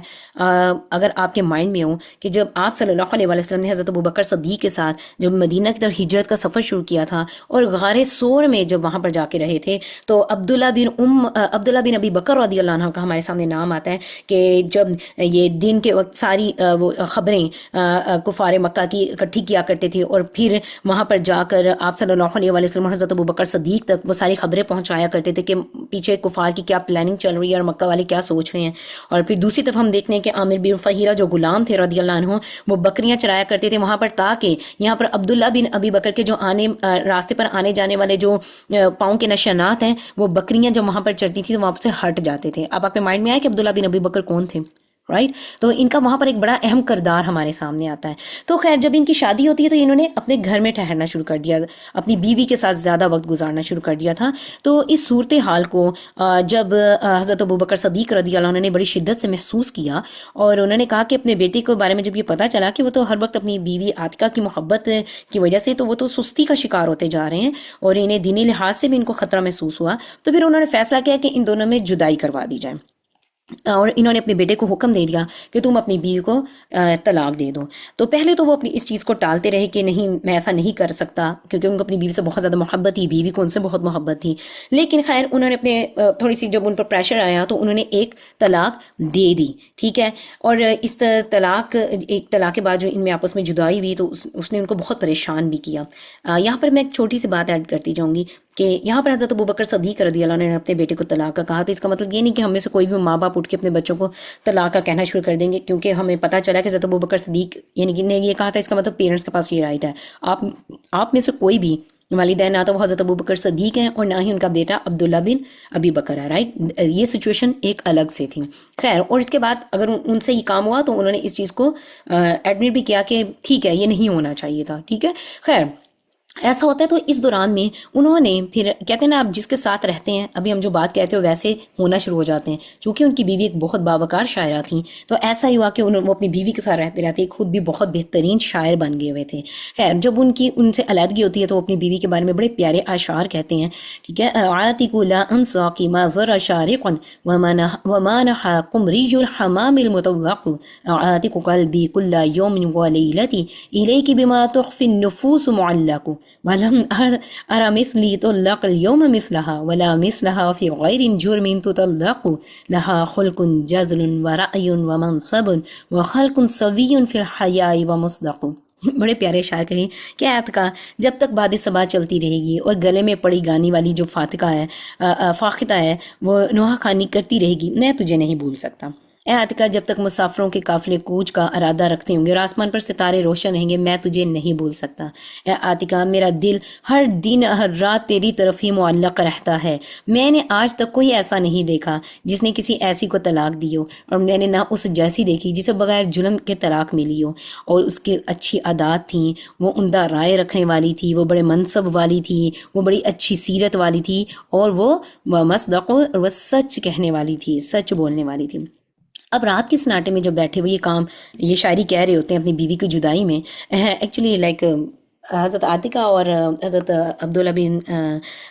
اگر آپ کے مائنڈ میں ہو کہ جب آپ صلی اللہ علیہ وسلم نے حضرت ابوبکر صدیق کے ساتھ جب مدینہ کی طرف ہجرت کا سفر شروع کیا تھا اور غار سور میں جب وہاں پر جا کے رہے تھے تو عبداللہ بن ابی بکر رضی اللہ عنہ کا ہمارے سامنے نام آتا ہے کہ جب یہ دن کے وقت ساری وہ خبریں کفار مکہ کی اکٹھی کیا کرتے تھے اور پھر وہاں پر جا کر آپ صلی اللہ علیہ وسلم حضرت ابوبکر صدیق تک وہ ساری خبریں پہنچایا کرتے تھے کہ پیچھے کفار کی کیا پلاننگ چل رہی ہے اور مکہ والے کیا سوچ رہے ہیں۔ اور پھر دوسری طرف ہم دیکھتے ہیں کہ عامر بن فہیرہ جو غلام تھے رضی اللہ عنہ، وہ بکریاں چرایا کرتے تھے وہاں پر تاکہ یہاں پر عبداللہ بن ابی بکر کے جو راستے پر آنے جانے والے جو پاؤں کے نشانات ہیں وہ بکریاں جب وہاں پر چڑھتی تھی تو وہاں سے ہٹ جاتے تھے۔ اب آپ کے مائنڈ میں آیا کہ عبداللہ بن ابی بکر کون تھے، رائٹ؟ تو ان کا وہاں پر ایک بڑا اہم کردار ہمارے سامنے آتا ہے۔ تو خیر جب ان کی شادی ہوتی ہے تو انہوں نے اپنے گھر میں ٹھہرنا شروع کر دیا، اپنی بیوی کے ساتھ زیادہ وقت گزارنا شروع کر دیا تھا۔ تو اس صورتحال کو جب حضرت ابوبکر صدیق رضی اللہ عنہ نے بڑی شدت سے محسوس کیا اور انہوں نے کہا کہ اپنے بیٹے کے بارے میں جب یہ پتہ چلا کہ وہ تو ہر وقت اپنی بیوی عاتقہ کی محبت کی وجہ سے تو وہ تو سستی کا شکار ہوتے جا رہے ہیں اور انہیں دینی لحاظ سے بھی ان کو خطرہ محسوس ہوا، تو پھر انہوں نے فیصلہ کیا کہ ان دونوں میں جدائی کروا دی جائے اور انہوں نے اپنے بیٹے کو حکم دے دیا کہ تم اپنی بیوی کو طلاق دے دو۔ تو پہلے تو وہ اپنی اس چیز کو ٹالتے رہے کہ نہیں میں ایسا نہیں کر سکتا، کیونکہ ان کو اپنی بیوی سے بہت زیادہ محبت تھی، بیوی کو ان سے بہت محبت تھی۔ لیکن خیر انہوں نے اپنے تھوڑی سی جب ان پر پریشر آیا تو انہوں نے ایک طلاق دے دی، ٹھیک ہے۔ اور اس ایک طلاق کے بعد جو ان میں آپس میں جدائی ہوئی تو اس نے ان کو بہت پریشان بھی کیا۔ یہاں پر میں ایک چھوٹی سی بات ایڈ کرتی جاؤں گی کہ یہاں پر حضرت ابوبکر صدیق رضی اللہ عنہ نے اپنے بیٹے کو طلاق کا کہا، تو اس کا مطلب یہ نہیں کہ ہم میں سے کوئی بھی ماں باپ اٹھ کے اپنے بچوں کو طلاق کا کہنا شروع کر دیں گے، کیونکہ ہمیں پتہ چلا کہ حضرت ابوبکر صدیق یعنی کہ نے یہ کہا تھا، اس کا مطلب پیرنٹس کے پاس یہ رائٹ ہے۔ آپ میں سے کوئی بھی والدین نہ تو وہ حضرت ابوبکر صدیق ہیں اور نہ ہی ان کا بیٹا عبداللہ بن ابی بکر ہے، رائٹ؟ یہ سچویشن ایک الگ سے تھی۔ خیر اور اس کے بعد اگر ان سے یہ کام ہوا تو انہوں نے اس چیز کو ایڈمٹ بھی کیا کہ ٹھیک ہے یہ نہیں ہونا چاہیے تھا، ٹھیک ہے۔ خیر ایسا ہوتا ہے تو اس دوران میں انہوں نے پھر کہتے ہیں نا آپ جس کے ساتھ رہتے ہیں، ابھی ہم جو بات کہتے ہیں ویسے ہونا شروع ہو جاتے ہیں، چونکہ ان کی بیوی ایک بہت باوقار شاعرہ تھیں تو ایسا ہی ہوا کہ وہ اپنی بیوی کے ساتھ رہتے رہتے خود بھی بہت بہترین شاعر بن گئے ہوئے تھے۔ خیر جب ان سے علیحدگی ہوتی ہے تو وہ اپنی بیوی کے بارے میں بڑے پیارے اشعار کہتے ہیں، ٹھیک ہے۔ عاتق لا انساقی ما زر شارق وما نحا قمری الحمام المتوق عاتق قلبی کل یوم ولیلتی الیک بما تخفی النفوس معلق ولم ارى مثلی طلق اليوم مثلها ولا مثلها في غير جرم تطلق لها خلق جزل ورأي ومنصب وخلق سوي في الحياء ومصدق۔ بڑے پیارے شاعر کہیں کہ عاتقہ جب تک باد صبا چلتی رہے گی اور گلے میں پڑی گانے والی جو فاختہ ہے وہ نوحہ خوانی کرتی رہے گی، میں تجھے نہیں بھول سکتا۔ اے عاتقہ جب تک مسافروں کے قافلے کوچ کا ارادہ رکھتے ہوں گے اور آسمان پر ستارے روشن رہیں گے، میں تجھے نہیں بھول سکتا۔ اے عاتقہ میرا دل ہر دن ہر رات تیری طرف ہی معلق رہتا ہے۔ میں نے آج تک کوئی ایسا نہیں دیکھا جس نے کسی ایسی کو طلاق دی ہو، اور میں نے نہ اس جیسی دیکھی جسے بغیر جرم کے طلاق ملی ہو، اور اس کی اچھی عادات تھیں، وہ عمدہ رائے رکھنے والی تھی، وہ بڑے منصب والی تھی، وہ بڑی اچھی سیرت والی تھی، اور وہ مصدق وہ سچ کہنے والی تھی، سچ بولنے والی تھی۔ اب رات کے سناٹے میں جب بیٹھے ہوئے یہ شاعری کہہ رہے ہوتے ہیں اپنی بیوی کی جدائی میں، ایکچولی لائک حضرت عاتقہ اور حضرت عبداللہ بن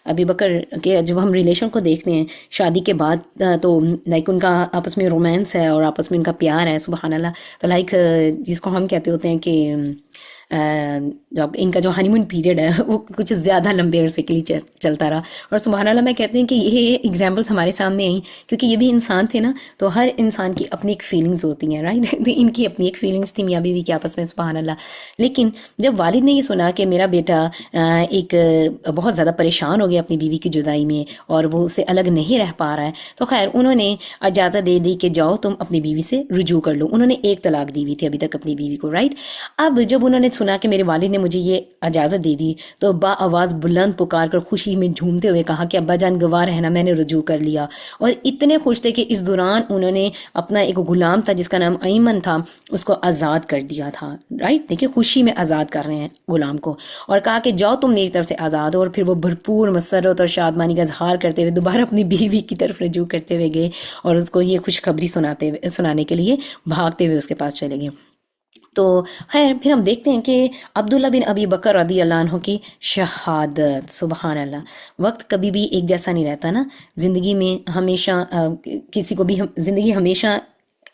ابی بکر کے جب ہم ریلیشن کو دیکھتے ہیں شادی کے بعد تو لائک ان کا آپس میں رومانس ہے اور آپس میں ان کا پیار ہے، سبحان اللہ۔ تو لائک جس کو ہم کہتے ہوتے ہیں کہ جب ان کا جو ہنی مون پیریڈ ہے وہ کچھ زیادہ لمبے عرصے کے لیے چلتا رہا، اور سبحان اللہ میں کہتے ہیں کہ یہ ایگزامپلس ہمارے سامنے آئیں کیونکہ یہ بھی انسان تھے نا، تو ہر انسان کی اپنی ایک فیلنگز ہوتی ہیں، رائٹ؟ تو ان کی اپنی ایک فیلنگز تھی میاں بیوی کے آپس میں، سبحان اللہ۔ لیکن جب والد نے یہ سنا کہ میرا بیٹا ایک بہت زیادہ پریشان ہو گیا اپنی بیوی کی جدائی میں اور وہ اس سے الگ نہیں رہ پا رہا ہے، تو خیر انہوں نے اجازت دے دی کہ جاؤ تم اپنی بیوی سے رجوع کر لو۔ انہوں نے ایک طلاق دی ہوئی تھی ابھی تک اپنی بیوی کو، رائٹ؟ اب جب انہوں نے سنا کہ میرے والد نے مجھے یہ اجازت دے دی تو با آواز بلند پکار کر خوشی میں جھومتے ہوئے کہا کہ ابا جان گواہ رہنا میں نے رجوع کر لیا، اور اتنے خوش تھے کہ اس دوران انہوں نے اپنا ایک غلام تھا جس کا نام ایمن تھا اس کو آزاد کر دیا تھا، رائٹ، دیکھیں خوشی میں آزاد کر رہے ہیں غلام کو، اور کہا کہ جاؤ تم میری طرف سے آزاد ہو، اور پھر وہ بھرپور مسرت اور شادمانی کا اظہار کرتے ہوئے دوبارہ اپنی بیوی کی طرف رجوع کرتے ہوئے گئے اور اس کو یہ خوشخبری سنانے کے لیے بھاگتے ہوئے اس کے پاس چلے گئے۔ تو خیر پھر ہم دیکھتے ہیں کہ عبداللہ بن ابی بکر رضی اللہ عنہ کی شہادت، سبحان اللہ، وقت کبھی بھی ایک جیسا نہیں رہتا نا، زندگی میں ہمیشہ کسی کو بھی زندگی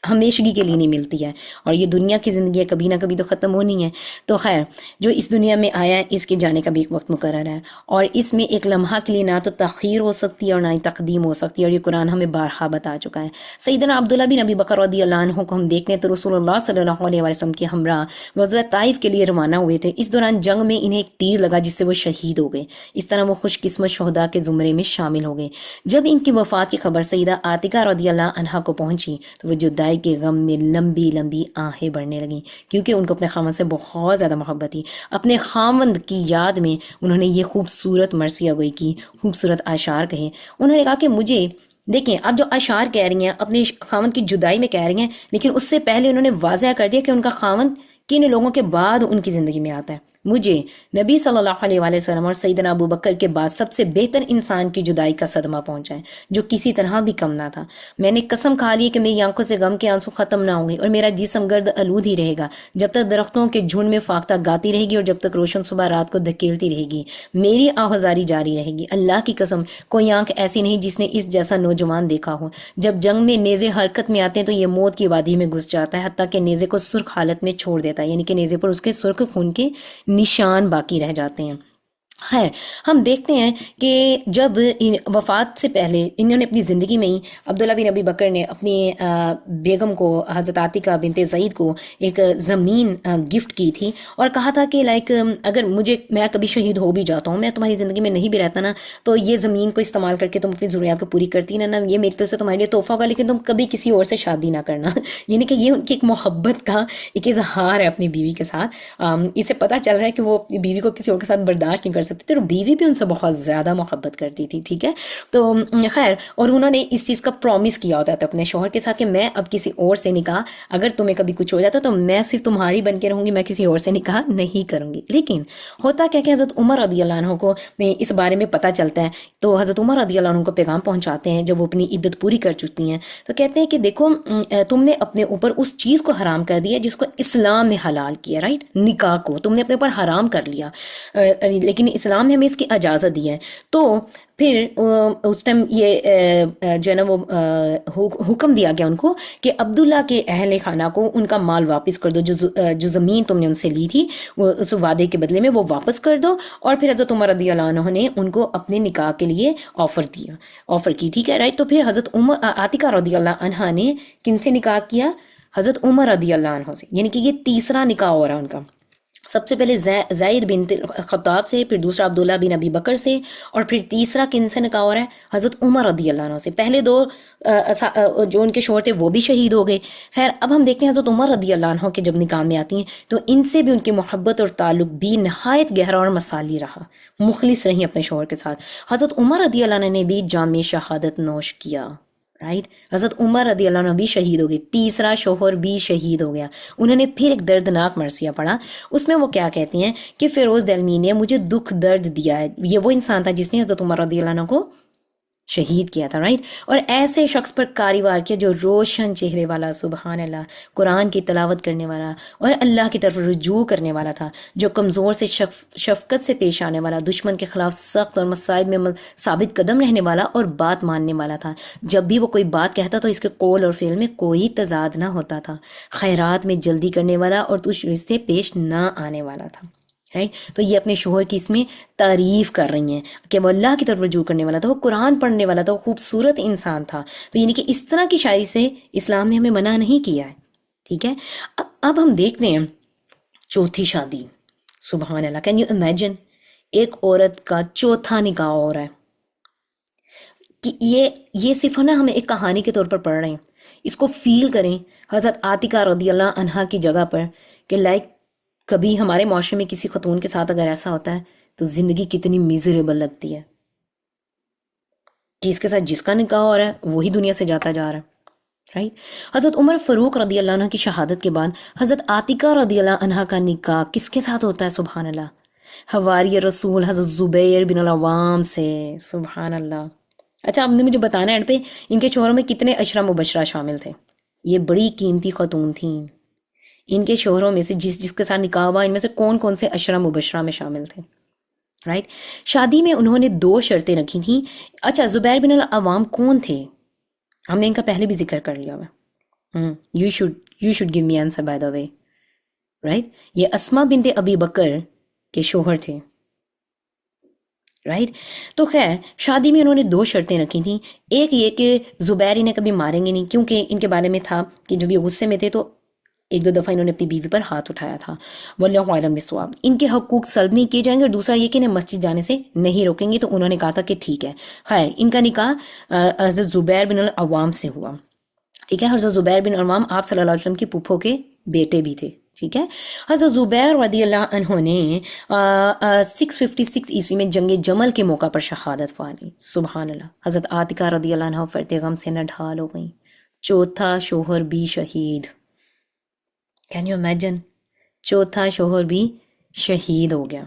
ہمیشگی کے لیے نہیں ملتی ہے، اور یہ دنیا کی زندگی ہے، کبھی نہ کبھی تو ختم ہونی ہے۔ تو خیر جو اس دنیا میں آیا ہے اس کے جانے کا بھی ایک وقت مقرر ہے، اور اس میں ایک لمحہ کے لیے نہ تو تاخیر ہو سکتی ہے اور نہ ہی تقدیم ہو سکتی ہے، اور یہ قرآن ہمیں بارہا بتا چکا ہے۔ سیدنا عبداللہ بن ابی بکر رضی اللہ عنہ کو ہم دیکھتے ہیں تو رسول اللہ صلی اللہ علیہ وسلم کے ہمراہ غزوہ طائف کے لیے روانہ ہوئے تھے۔ اس دوران جنگ میں انہیں ایک تیر لگا جس سے وہ شہید ہو گئے، اس طرح وہ خوش قسمت شہداء کے زمرے میں شامل ہو گئے۔ جب ان کی وفات کی خبر سیدہ عاتکہ رضی اللہ عنہا کو پہنچی تو وہ جدائی کے غم میں لمبی لمبی آہیں بڑھنے لگیں، کیونکہ ان کو اپنے خاوند سے بہت زیادہ محبت تھی۔ اپنے خاوند کی یاد میں انہوں نے یہ خوبصورت مرثیہ گوئی کی، خوبصورت اشعار کہے۔ انہوں نے کہا کہ مجھے دیکھیں اب جو اشعار کہہ رہی ہیں اپنے خاوند کی جدائی میں کہہ رہی ہیں، لیکن اس سے پہلے انہوں نے واضح کر دیا کہ ان کا خاوند کن لوگوں کے بعد ان کی زندگی میں آتا ہے۔ مجھے نبی صلی اللہ علیہ وآلہ وسلم اور سیدنا ابو بکر کے بعد سب سے بہتر انسان کی جدائی کا صدمہ پہنچا ہے جو کسی طرح بھی کم نہ تھا۔ میں نے قسم کھا لی کہ میری آنکھوں سے غم کے آنسو ختم نہ ہوں گے اور میرا جسم گرد آلود ہی رہے گا جب تک درختوں کے جھنڈ میں فاختہ گاتی رہے گی اور جب تک روشن صبح رات کو دھکیلتی رہے گی، میری آہذاری جاری رہے گی۔ اللہ کی قسم کوئی آنکھ ایسی نہیں جس نے اس جیسا نوجوان دیکھا ہو۔ جب جنگ میں نیزے حرکت میں آتے ہیں تو یہ موت کی وادی میں گھس جاتا ہے، حتیٰ کہ نیزے کو سرخ حالت میں چھوڑ دیتا ہے، یعنی کہ نیزے پر اس کے سرخ خون کے نشان باقی رہ جاتے ہیں۔ خیر ہم دیکھتے ہیں کہ جب وفات سے پہلے انہوں نے اپنی زندگی میں ہی عبداللہ بن ابی بکر نے اپنی بیگم کو حضرت عاتکہ بنت زید کو ایک زمین گفٹ کی تھی اور کہا تھا کہ اگر میں کبھی شہید ہو بھی جاتا ہوں، میں تمہاری زندگی میں نہیں بھی رہتا نا، تو یہ زمین کو استعمال کر کے تم اپنی ضروریات کو پوری کرتی نا، یہ میری طرف سے تمہارے لیے تحفہ ہوگا، لیکن تم کبھی کسی اور سے شادی نہ کرنا۔ یعنی کہ یہ ان کی ایک محبت کا ایک اظہار ہے اپنی بیوی کے ساتھ۔ اسے پتہ چل رہا ہے کہ وہ اپنی بیوی کو کسی اور کے ساتھ برداشت نہیں کر سکتے تھے، اور بیوی بھی ان سے بہت زیادہ محبت کرتی تھی، ٹھیک ہے۔ تو خیر اور انہوں نے اس چیز کا پرومس کیا ہوتا تھا اپنے شوہر کے ساتھ کہ میں اب کسی اور سے نکاح، اگر تمہیں کبھی کچھ ہو جاتا تو میں صرف تمہاری بن کے رہوں گی، میں کسی اور سے نکاح نہیں کروں گی۔ لیکن ہوتا کیا کہ حضرت عمر رضی اللہ عنہ کو اس بارے میں پتہ چلتا ہے، تو حضرت عمر رضی اللہ عنہ کو پیغام پہنچاتے ہیں جب وہ اپنی عدت پوری کر چکی ہیں، تو کہتے ہیں کہ دیکھو تم نے اپنے اوپر اس چیز کو حرام کر دیا جس کو اسلام نے حلال کیا، رائٹ، نکاح کو تم نے اپنے اوپر حرام کر لیا، لیکن اسلام نے ہمیں اس کی اجازت دی ہے۔ تو پھر اس ٹائم یہ جو ہے نا وہ حکم دیا گیا ان کو کہ عبداللہ کے اہل خانہ کو ان کا مال واپس کر دو، جو زمین تم نے ان سے لی تھی وہ اس وعدے کے بدلے میں وہ واپس کر دو۔ اور پھر حضرت عمر رضی اللہ عنہ نے ان کو اپنے نکاح کے لیے آفر کی، ٹھیک ہے، رائٹ۔ تو پھر حضرت عاتکہ رضی اللہ عنہ نے کن سے نکاح کیا؟ حضرت عمر رضی اللہ عنہ سے، یعنی کہ یہ تیسرا نکاح ہو رہا ہے ان کا۔ سب سے پہلے زید بن خطاب سے، پھر دوسرا عبداللہ بن ابی بکر سے، اور پھر تیسرا کن سے نکاح ہو رہا ہے؟ حضرت عمر رضی اللہ عنہ سے۔ پہلے دو جو ان کے شوہر تھے وہ بھی شہید ہو گئے۔ خیر اب ہم دیکھتے ہیں حضرت عمر رضی اللہ عنہ کے جب نکاح میں آتی ہیں تو ان سے بھی ان کی محبت اور تعلق بھی نہایت گہرا اور مثالی رہا، مخلص رہی اپنے شوہر کے ساتھ۔ حضرت عمر رضی اللہ عنہ نے بھی جام شہادت نوش کیا، رائٹ۔ حضرت عمر رضی اللہ عنہ بھی شہید ہو گئے، تیسرا شوہر بھی شہید ہو گیا۔ انہوں نے پھر ایک دردناک مرثیہ پڑھا، اس میں وہ کیا کہتی ہیں کہ فیروز دہلوی نے مجھے دکھ درد دیا ہے۔ یہ وہ انسان تھا جس نے حضرت عمر رضی اللہ عنہ کو شہید کیا تھا، رائٹ۔ اور ایسے شخص پر کاری وار کیا جو روشن چہرے والا، سبحان اللہ، قرآن کی تلاوت کرنے والا اور اللہ کی طرف رجوع کرنے والا تھا، جو کمزور سے شفقت سے پیش آنے والا، دشمن کے خلاف سخت اور مصائب میں ثابت قدم رہنے والا اور بات ماننے والا تھا۔ جب بھی وہ کوئی بات کہتا تو اس کے قول اور فعل میں کوئی تضاد نہ ہوتا تھا، خیرات میں جلدی کرنے والا اور تجھ سے پیش نہ آنے والا تھا، رائٹ۔ تو یہ اپنے شوہر کی اس میں تعریف کر رہی ہیں کہ وہ اللہ کی طرف رجوع کرنے والا تھا، وہ قرآن پڑھنے والا تھا، وہ خوبصورت انسان تھا۔ تو یعنی کہ اس طرح کی شاعری سے اسلام نے ہمیں منع نہیں کیا ہے، ٹھیک ہے۔ اب ہم دیکھتے ہیں چوتھی شادی، سبحان اللہ، کین یو امیجن ایک عورت کا چوتھا نکاح ہو رہا ہے کہ یہ صرف نا ہمیں ایک کہانی کے طور پر پڑھ رہے ہیں، اس کو فیل کریں حضرت عاتکہ رضی اللہ عنہا کی جگہ پر کہ کبھی ہمارے معاشرے میں کسی خاتون کے ساتھ اگر ایسا ہوتا ہے تو زندگی کتنی میزریبل لگتی ہے کہ اس کے ساتھ جس کا نکاح ہو رہا ہے وہی دنیا سے جاتا جا رہا ہے، رائٹ. حضرت عمر فاروق رضی اللہ عنہ کی شہادت کے بعد حضرت عاتقہ رضی اللہ عنہ کا نکاح کس کے ساتھ ہوتا ہے؟ سبحان اللہ، حواری رسول حضرت زبیر بن العوام سے. سبحان اللہ. اچھا، آپ نے مجھے بتانا اینڈ پہ ان کے شوہروں میں کتنے عشرہ مبشرہ شامل تھے. یہ بڑی قیمتی خاتون تھیں. ان کے شوہروں میں سے جس کے ساتھ نکاح ہوا ان میں سے کون کون سے عشرہ مبشرہ میں شامل تھے، رائٹ. شادی میں انہوں نے 2 شرطیں رکھی تھیں. اچھا، زبیر بن العوام کون تھے؟ ہم نے ان کا پہلے بھی ذکر کر لیا ہوا. You should give me answer by the way, right. یہ اسما بنت ابی بکر کے شوہر تھے، رائٹ. تو خیر، شادی میں انہوں نے 2 شرطیں رکھی تھیں. ایک یہ کہ زبیر انہیں کبھی ماریں گے نہیں، کیونکہ ان کے بارے میں تھا کہ جب یہ غصے میں تھے تو 1-2 دفعہ انہوں نے اپنی بیوی پر ہاتھ اٹھایا تھا. واللہ اعلم بالصواب. ان کے حقوق سلب نہیں کیے جائیں گے. اور دوسرا یہ کہ انہیں مسجد جانے سے نہیں روکیں گے. تو انہوں نے کہا تھا کہ ٹھیک ہے. خیر، ان کا نکاح حضرت زبیر بن العوام سے ہوا، ٹھیک ہے. حضرت زبیر بن العوام آپ صلی اللہ علیہ وسلم کے پھپھو کے بیٹے بھی تھے، ٹھیک ہے. حضرت زبیر رضی اللہ عنہ نے 656 عیسوی میں جنگ جمل کے موقع پر شہادت پائی. سبحان اللہ. حضرت عاتقہ رضی اللہ عنہ فرط غم سے نہ ڈھال ہو گئیں. 4تھا شوہر بھی شہید. Can you imagine? 4تھا شوہر بھی شہید ہو گیا.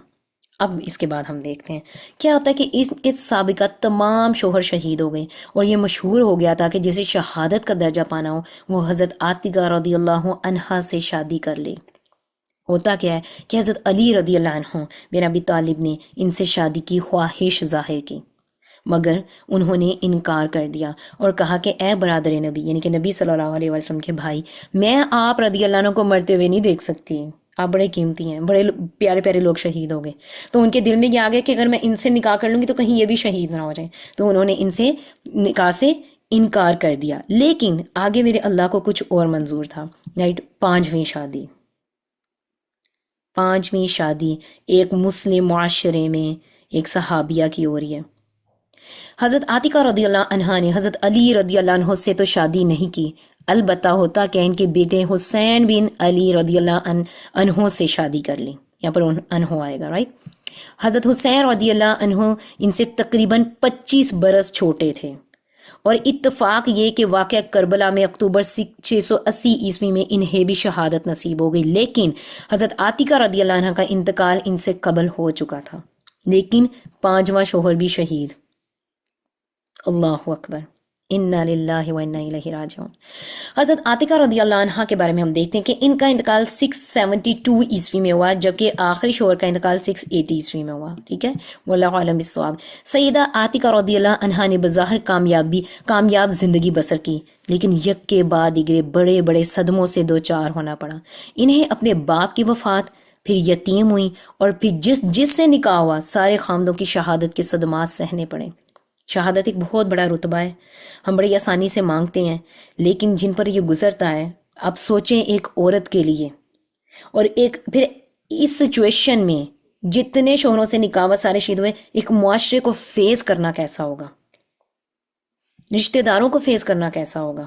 اب اس کے بعد ہم دیکھتے ہیں کیا ہوتا ہے کہ اس سابقہ تمام شوہر شہید ہو گئے، اور یہ مشہور ہو گیا تھا کہ جسے شہادت کا درجہ پانا ہو وہ حضرت عاتقہ رضی اللہ عنہا سے شادی کر لے. ہوتا کیا ہے کہ حضرت علی رضی اللہ عنہ بن ابی طالب نے ان سے شادی کی خواہش ظاہر کی، مگر انہوں نے انکار کر دیا اور کہا کہ اے برادر نبی، یعنی کہ نبی صلی اللہ علیہ وسلم کے بھائی، میں آپ رضی اللہ عنہ کو مرتے ہوئے نہیں دیکھ سکتی. آپ بڑے قیمتی ہیں، بڑے پیارے پیارے لوگ شہید ہو گئے. تو ان کے دل میں یہ آ گیا کہ اگر میں ان سے نکاح کر لوں گی تو کہیں یہ بھی شہید نہ ہو جائیں. تو انہوں نے ان سے نکاح سے انکار کر دیا. لیکن آگے میرے اللہ کو کچھ اور منظور تھا، رائٹ. 5ویں شادی ایک مسلم معاشرے میں ایک صحابیہ کی ہو رہی ہے. حضرت عاتقہ رضی اللہ عنہ نے حضرت علی رضی اللہ عنہ سے تو شادی نہیں کی، البتہ ہوتا کہ ان کے بیٹے حسین بن علی رضی اللہ عنہ سے شادی کر لی. یہاں پر عنہ آئے گا، رائٹ. حضرت حسین رضی اللہ عنہ ان سے تقریباً 25 برس چھوٹے تھے. اور اتفاق یہ کہ واقعہ کربلا میں اکتوبر 680 عیسوی میں انہیں بھی شہادت نصیب ہو گئی. لیکن حضرت عاتقہ رضی اللہ عنہ کا انتقال ان سے قبل ہو چکا تھا، لیکن 5واں شوہر بھی شہید. اللہ اکبر، انا للہ و انا الیہ راجعون. حضرت عاتقہ رضی اللہ عنہ کے بارے میں ہم دیکھتے ہیں کہ ان کا انتقال 672 عیسوی میں ہوا، جبکہ آخری شوہر کا انتقال 680 عیسوی میں ہوا، ٹھیک ہے. واللہ اعلم بالصواب. سیدہ عاتقہ رضی اللہ عنہ نے بظاہر کامیاب زندگی بسر کی، لیکن یک کے بعد دیگرے بڑے بڑے صدموں سے دوچار ہونا پڑا. انہیں اپنے باپ کی وفات، پھر یتیم ہوئی، اور پھر جس سے نکاح ہوا سارے خامدوں کی شہادت کے صدمات سہنے پڑے. شہادت ایک بہت بڑا رتبہ ہے، ہم بڑی آسانی سے مانگتے ہیں، لیکن جن پر یہ گزرتا ہے، آپ سوچیں ایک عورت کے لیے، اور پھر اس سچویشن میں جتنے شوہروں سے نکاح ہوا سارے شہید ہوئے، ایک معاشرے کو فیس کرنا کیسا ہوگا، رشتہ داروں کو فیس کرنا کیسا ہوگا،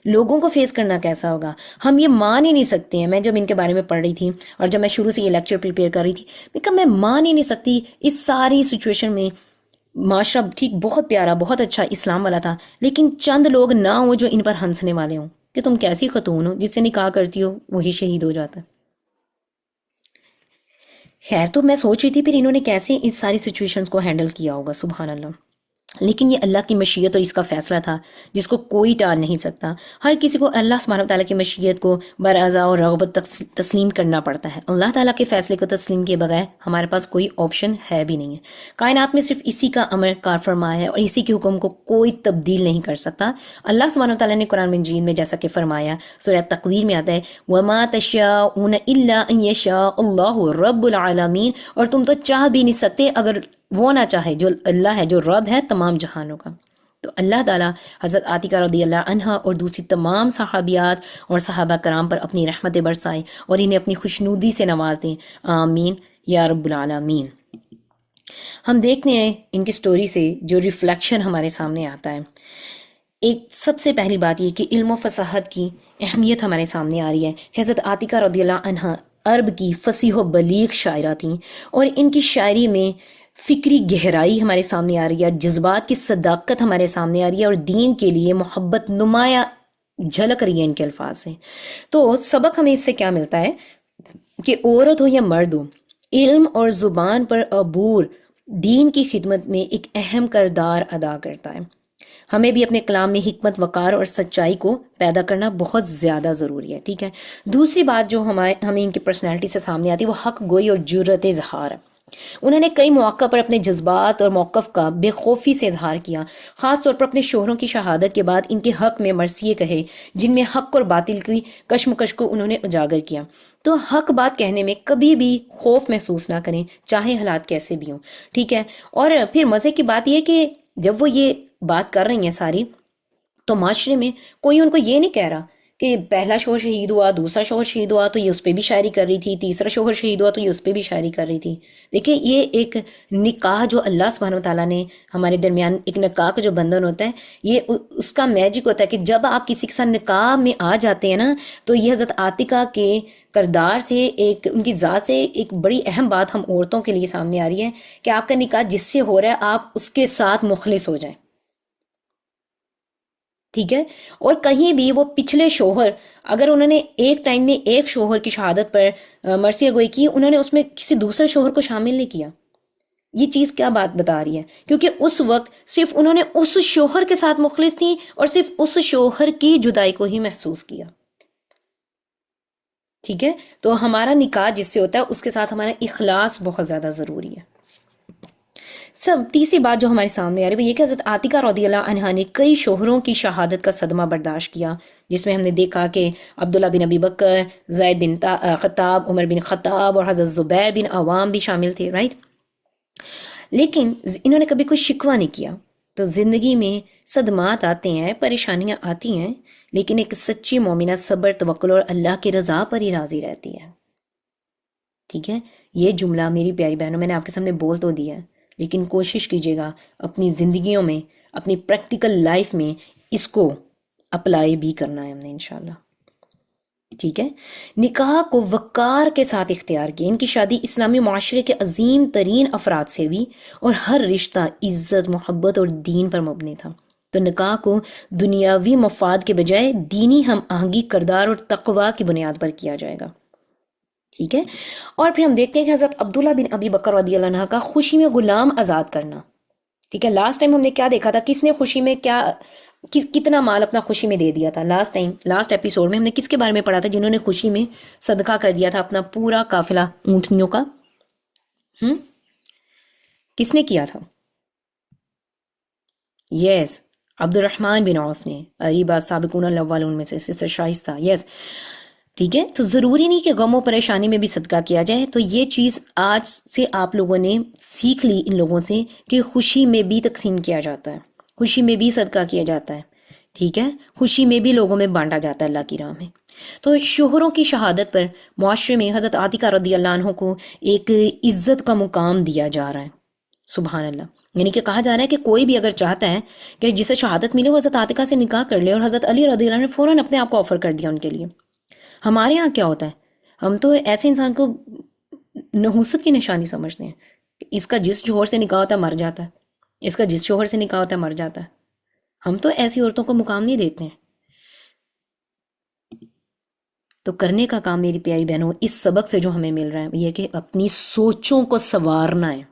لوگوں کو فیس کرنا کیسا ہوگا. ہم یہ مان ہی نہیں سکتے ہیں. میں جب ان کے بارے میں پڑھ رہی تھی اور جب میں شروع سے یہ لیکچر پریپیئر کر رہی تھی، میں مان ہی نہیں سکتی اس ساری سچویشن میں. معاشرہ ٹھیک بہت پیارا، بہت اچھا اسلام والا تھا، لیکن چند لوگ نہ ہوں جو ان پر ہنسنے والے ہوں کہ تم کیسی خاتون ہو، جس سے نکاح کرتی ہو وہی شہید ہو جاتا ہے. خیر، تو میں سوچ رہی تھی پھر انہوں نے کیسے اس ساری سچویشنز کو ہینڈل کیا ہوگا. سبحان اللہ. لیکن یہ اللہ کی مشیت اور اس کا فیصلہ تھا جس کو کوئی ٹال نہیں سکتا. ہر کسی کو اللہ سبحانہ وتعالیٰ کی مشیت کو برعزا اور رغبت تسلیم کرنا پڑتا ہے. اللہ تعالیٰ کے فیصلے کو تسلیم کیے بغیر ہمارے پاس کوئی آپشن ہے بھی نہیں ہے. کائنات میں صرف اسی کا امر کار فرما ہے اور اسی کے حکم کو کوئی تبدیل نہیں کر سکتا. اللہ سبحانہ وتعالیٰ نے قرآن مجید میں جیسا کہ فرمایا، سورہ تکویر میں آتا ہے، وَمَا تَشَاءُونَ إِلَّا أَن يَشَاءَ اللَّهُ رَبُّ الْعَالَمِينَ، اور تم تو چاہ بھی نہیں سکتے اگر وہ نہ چاہے، جو اللہ ہے، جو رب ہے تمام جہانوں کا. تو اللہ تعالیٰ حضرت عاتقہ رضی اللہ عنہ اور دوسری تمام صحابیات اور صحابہ کرام پر اپنی رحمتیں برسائے اور انہیں اپنی خوشنودی سے نواز دیں. آمین یا رب العالمین. ہم دیکھتے ہیں ان کی سٹوری سے جو ریفلیکشن ہمارے سامنے آتا ہے. ایک سب سے پہلی بات یہ کہ علم و فصاحت کی اہمیت ہمارے سامنے آ رہی ہے کہ حضرت عاتقہ رضی اللہ عنہ عرب کی فصیح و بلیغ شاعرہ تھیں، اور ان کی شاعری میں فکری گہرائی ہمارے سامنے آ رہی ہے، جذبات کی صداقت ہمارے سامنے آ رہی ہے، اور دین کے لیے محبت نمایاں جھلک رہی ہے ان کے الفاظ سے۔ تو سبق ہمیں اس سے کیا ملتا ہے کہ عورت ہو یا مرد ہو، علم اور زبان پر عبور دین کی خدمت میں ایک اہم کردار ادا کرتا ہے۔ ہمیں بھی اپنے کلام میں حکمت، وقار اور سچائی کو پیدا کرنا بہت زیادہ ضروری ہے، ٹھیک ہے۔ دوسری بات جو ہمیں ان کی پرسنالٹی سے سامنے آتی ہے وہ حق گوئی اور جرأت اظہار ہے۔ انہوں نے کئی مواقع پر اپنے جذبات اور موقف کا بے خوفی سے اظہار کیا، خاص طور پر اپنے شوہروں کی شہادت کے بعد ان کے حق میں مرثیے کہے، جن میں حق اور باطل کی کشمکش کو انہوں نے اجاگر کیا۔ تو حق بات کہنے میں کبھی بھی خوف محسوس نہ کریں، چاہے حالات کیسے بھی ہوں، ٹھیک ہے۔ اور پھر مزے کی بات یہ کہ جب وہ یہ بات کر رہی ہیں ساری، تو معاشرے میں کوئی ان کو یہ نہیں کہہ رہا کہ پہلا شوہر شہید ہوا، دوسرا شوہر شہید ہوا تو یہ اس پہ بھی شاعری کر رہی تھی، تیسرا شوہر شہید ہوا تو یہ اس پہ بھی شاعری کر رہی تھی۔ دیکھیں یہ ایک نکاح جو اللہ سبحانہ وتعالیٰ نے ہمارے درمیان ایک نکاح کا جو بندھن ہوتا ہے، یہ اس کا میجک ہوتا ہے کہ جب آپ کسی کے ساتھ نکاح میں آ جاتے ہیں نا، تو یہ حضرت عاتقہ کے کردار سے، ایک ان کی ذات سے ایک بڑی اہم بات ہم عورتوں کے لیے سامنے آ رہی ہے کہ آپ کا نکاح جس سے ہو رہا ہے آپ اس کے ساتھ مخلص ہو جائیں، ٹھیک ہے۔ اور کہیں بھی وہ پچھلے شوہر، اگر انہوں نے ایک ٹائم میں ایک شوہر کی شہادت پر مرثیہ گوئی کی، انہوں نے اس میں کسی دوسرے شوہر کو شامل نہیں کیا۔ یہ چیز کیا بات بتا رہی ہے؟ کیونکہ اس وقت صرف انہوں نے اس شوہر کے ساتھ مخلص تھیں اور صرف اس شوہر کی جدائی کو ہی محسوس کیا، ٹھیک ہے۔ تو ہمارا نکاح جس سے ہوتا ہے اس کے ساتھ ہمارا اخلاص بہت زیادہ ضروری ہے۔ تیسری بات جو ہمارے سامنے آ رہی ہے وہ یہ کہ حضرت عاتقہ رضی اللہ عنہا نے کئی شوہروں کی شہادت کا صدمہ برداشت کیا، جس میں ہم نے دیکھا کہ عبداللہ بن ابی بکر، زید بن خطاب، عمر بن خطاب اور حضرت زبیر بن عوام بھی شامل تھے، رائٹ۔ لیکن انہوں نے کبھی کوئی شکوہ نہیں کیا۔ تو زندگی میں صدمات آتے ہیں، پریشانیاں آتی ہیں، لیکن ایک سچی مومنہ صبر، توکل اور اللہ کی رضا پر ہی راضی رہتی ہے، ٹھیک ہے۔ یہ جملہ میری پیاری بہنوں میں نے آپ کے سامنے بول تو دیا ہے، لیکن کوشش کیجیے گا اپنی زندگیوں میں، اپنی پریکٹیکل لائف میں اس کو اپلائی بھی کرنا ہے ہم نے انشاءاللہ، ٹھیک ہے۔ نکاح کو وقار کے ساتھ اختیار کیا۔ ان کی شادی اسلامی معاشرے کے عظیم ترین افراد سے ہوئی، اور ہر رشتہ عزت، محبت اور دین پر مبنی تھا۔ تو نکاح کو دنیاوی مفاد کے بجائے دینی ہم آہنگی، کردار اور تقوی کی بنیاد پر کیا جائے گا، ٹھیک ہے۔ اور پھر ہم دیکھتے ہیں کہ حضرت عبداللہ بن ابی بکر رضی اللہ عنہ کا خوشی میں غلام آزاد کرنا، ٹھیک ہے۔ لاسٹ ٹائم ہم نے کیا دیکھا تھا، کس نے خوشی میں کتنا مال اپنا خوشی میں دے دیا تھا؟ لاسٹ ایپیسوڈ میں ہم نے کس کے بارے میں پڑھا تھا جنہوں نے خوشی میں صدقہ کر دیا تھا اپنا پورا قافلہ اونٹنیوں کا؟ کس نے کیا تھا؟ یس، عبد الرحمن بن عوف نے، قریبا سابقون الاولون میں سے سسٹر شائستہ، یس، ٹھیک ہے۔ تو ضروری نہیں کہ غم و پریشانی میں بھی صدقہ کیا جائے۔ تو یہ چیز آج سے آپ لوگوں نے سیکھ لی ان لوگوں سے کہ خوشی میں بھی تقسیم کیا جاتا ہے، خوشی میں بھی صدقہ کیا جاتا ہے، ٹھیک ہے، خوشی میں بھی لوگوں میں بانٹا جاتا ہے اللہ کی راہ میں۔ تو شوہروں کی شہادت پر معاشرے میں حضرت عاتقہ رضی اللہ عنہ کو ایک عزت کا مقام دیا جا رہا ہے، سبحان اللہ۔ یعنی کہ کہا جا رہا ہے کہ کوئی بھی اگر چاہتا ہے کہ جسے شہادت ملے وہ حضرت عاتقہ سے نکاح کر لے، اور حضرت علی رضی اللہ عنہ نے فوراً اپنے آپ کو آفر کر دیا ان کے لیے۔ ہمارے ہاں کیا ہوتا ہے، ہم تو ایسے انسان کو نحوست کی نشانی سمجھتے ہیں، اس کا جس شوہر سے نکاح ہوتا ہے مر جاتا ہے، اس کا جس شوہر سے نکاح ہوتا ہے مر جاتا ہے۔ ہم تو ایسی عورتوں کو مقام نہیں دیتے ہیں۔ تو کرنے کا کام میری پیاری بہنوں اس سبق سے جو ہمیں مل رہا ہے یہ کہ اپنی سوچوں کو سنوارنا ہے۔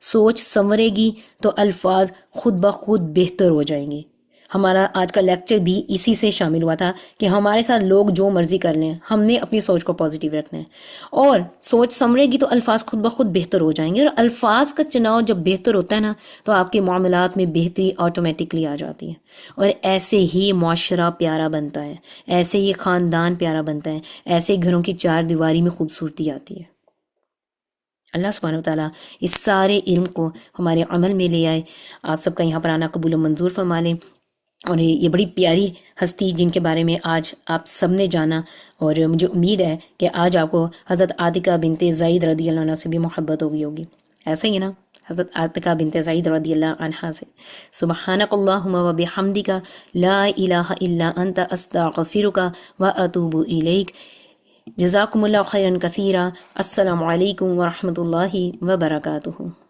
سوچ سنورے گی تو الفاظ خود بخود بہتر ہو جائیں گے۔ ہمارا آج کا لیکچر بھی اسی سے شامل ہوا تھا کہ ہمارے ساتھ لوگ جو مرضی کر لیں، ہم نے اپنی سوچ کو پازیٹیو رکھنا ہے، اور سوچ سنورے گی تو الفاظ خود بخود بہتر ہو جائیں گے۔ اور الفاظ کا چناؤ جب بہتر ہوتا ہے نا تو آپ کے معاملات میں بہتری آٹومیٹکلی آ جاتی ہے، اور ایسے ہی معاشرہ پیارا بنتا ہے، ایسے ہی خاندان پیارا بنتا ہے، ایسے گھروں کی چار دیواری میں خوبصورتی آتی ہے۔ اللہ سبحانہ وتعالیٰ اس سارے علم کو ہمارے عمل میں لے آئے۔ آپ سب کا یہاں پر آنا قبول و منظور فرما لیں، اور یہ بڑی پیاری ہستی جن کے بارے میں آج آپ سب نے جانا، اور مجھے امید ہے کہ آج آپ کو حضرت عاتقہ بنت زید رضی اللہ عنہ سے بھی محبت ہوگی، ایسا ہی ہے نا، حضرت عاتقہ بنت زید رضی اللہ عنہا سے۔ سبحانک اللہم و بحمدک لا الہ الا انت استغفرک و اتوب الیک۔ جزاکم اللہ خیرا کثیرا. السلام علیکم ورحمۃ اللہ وبرکاتہ.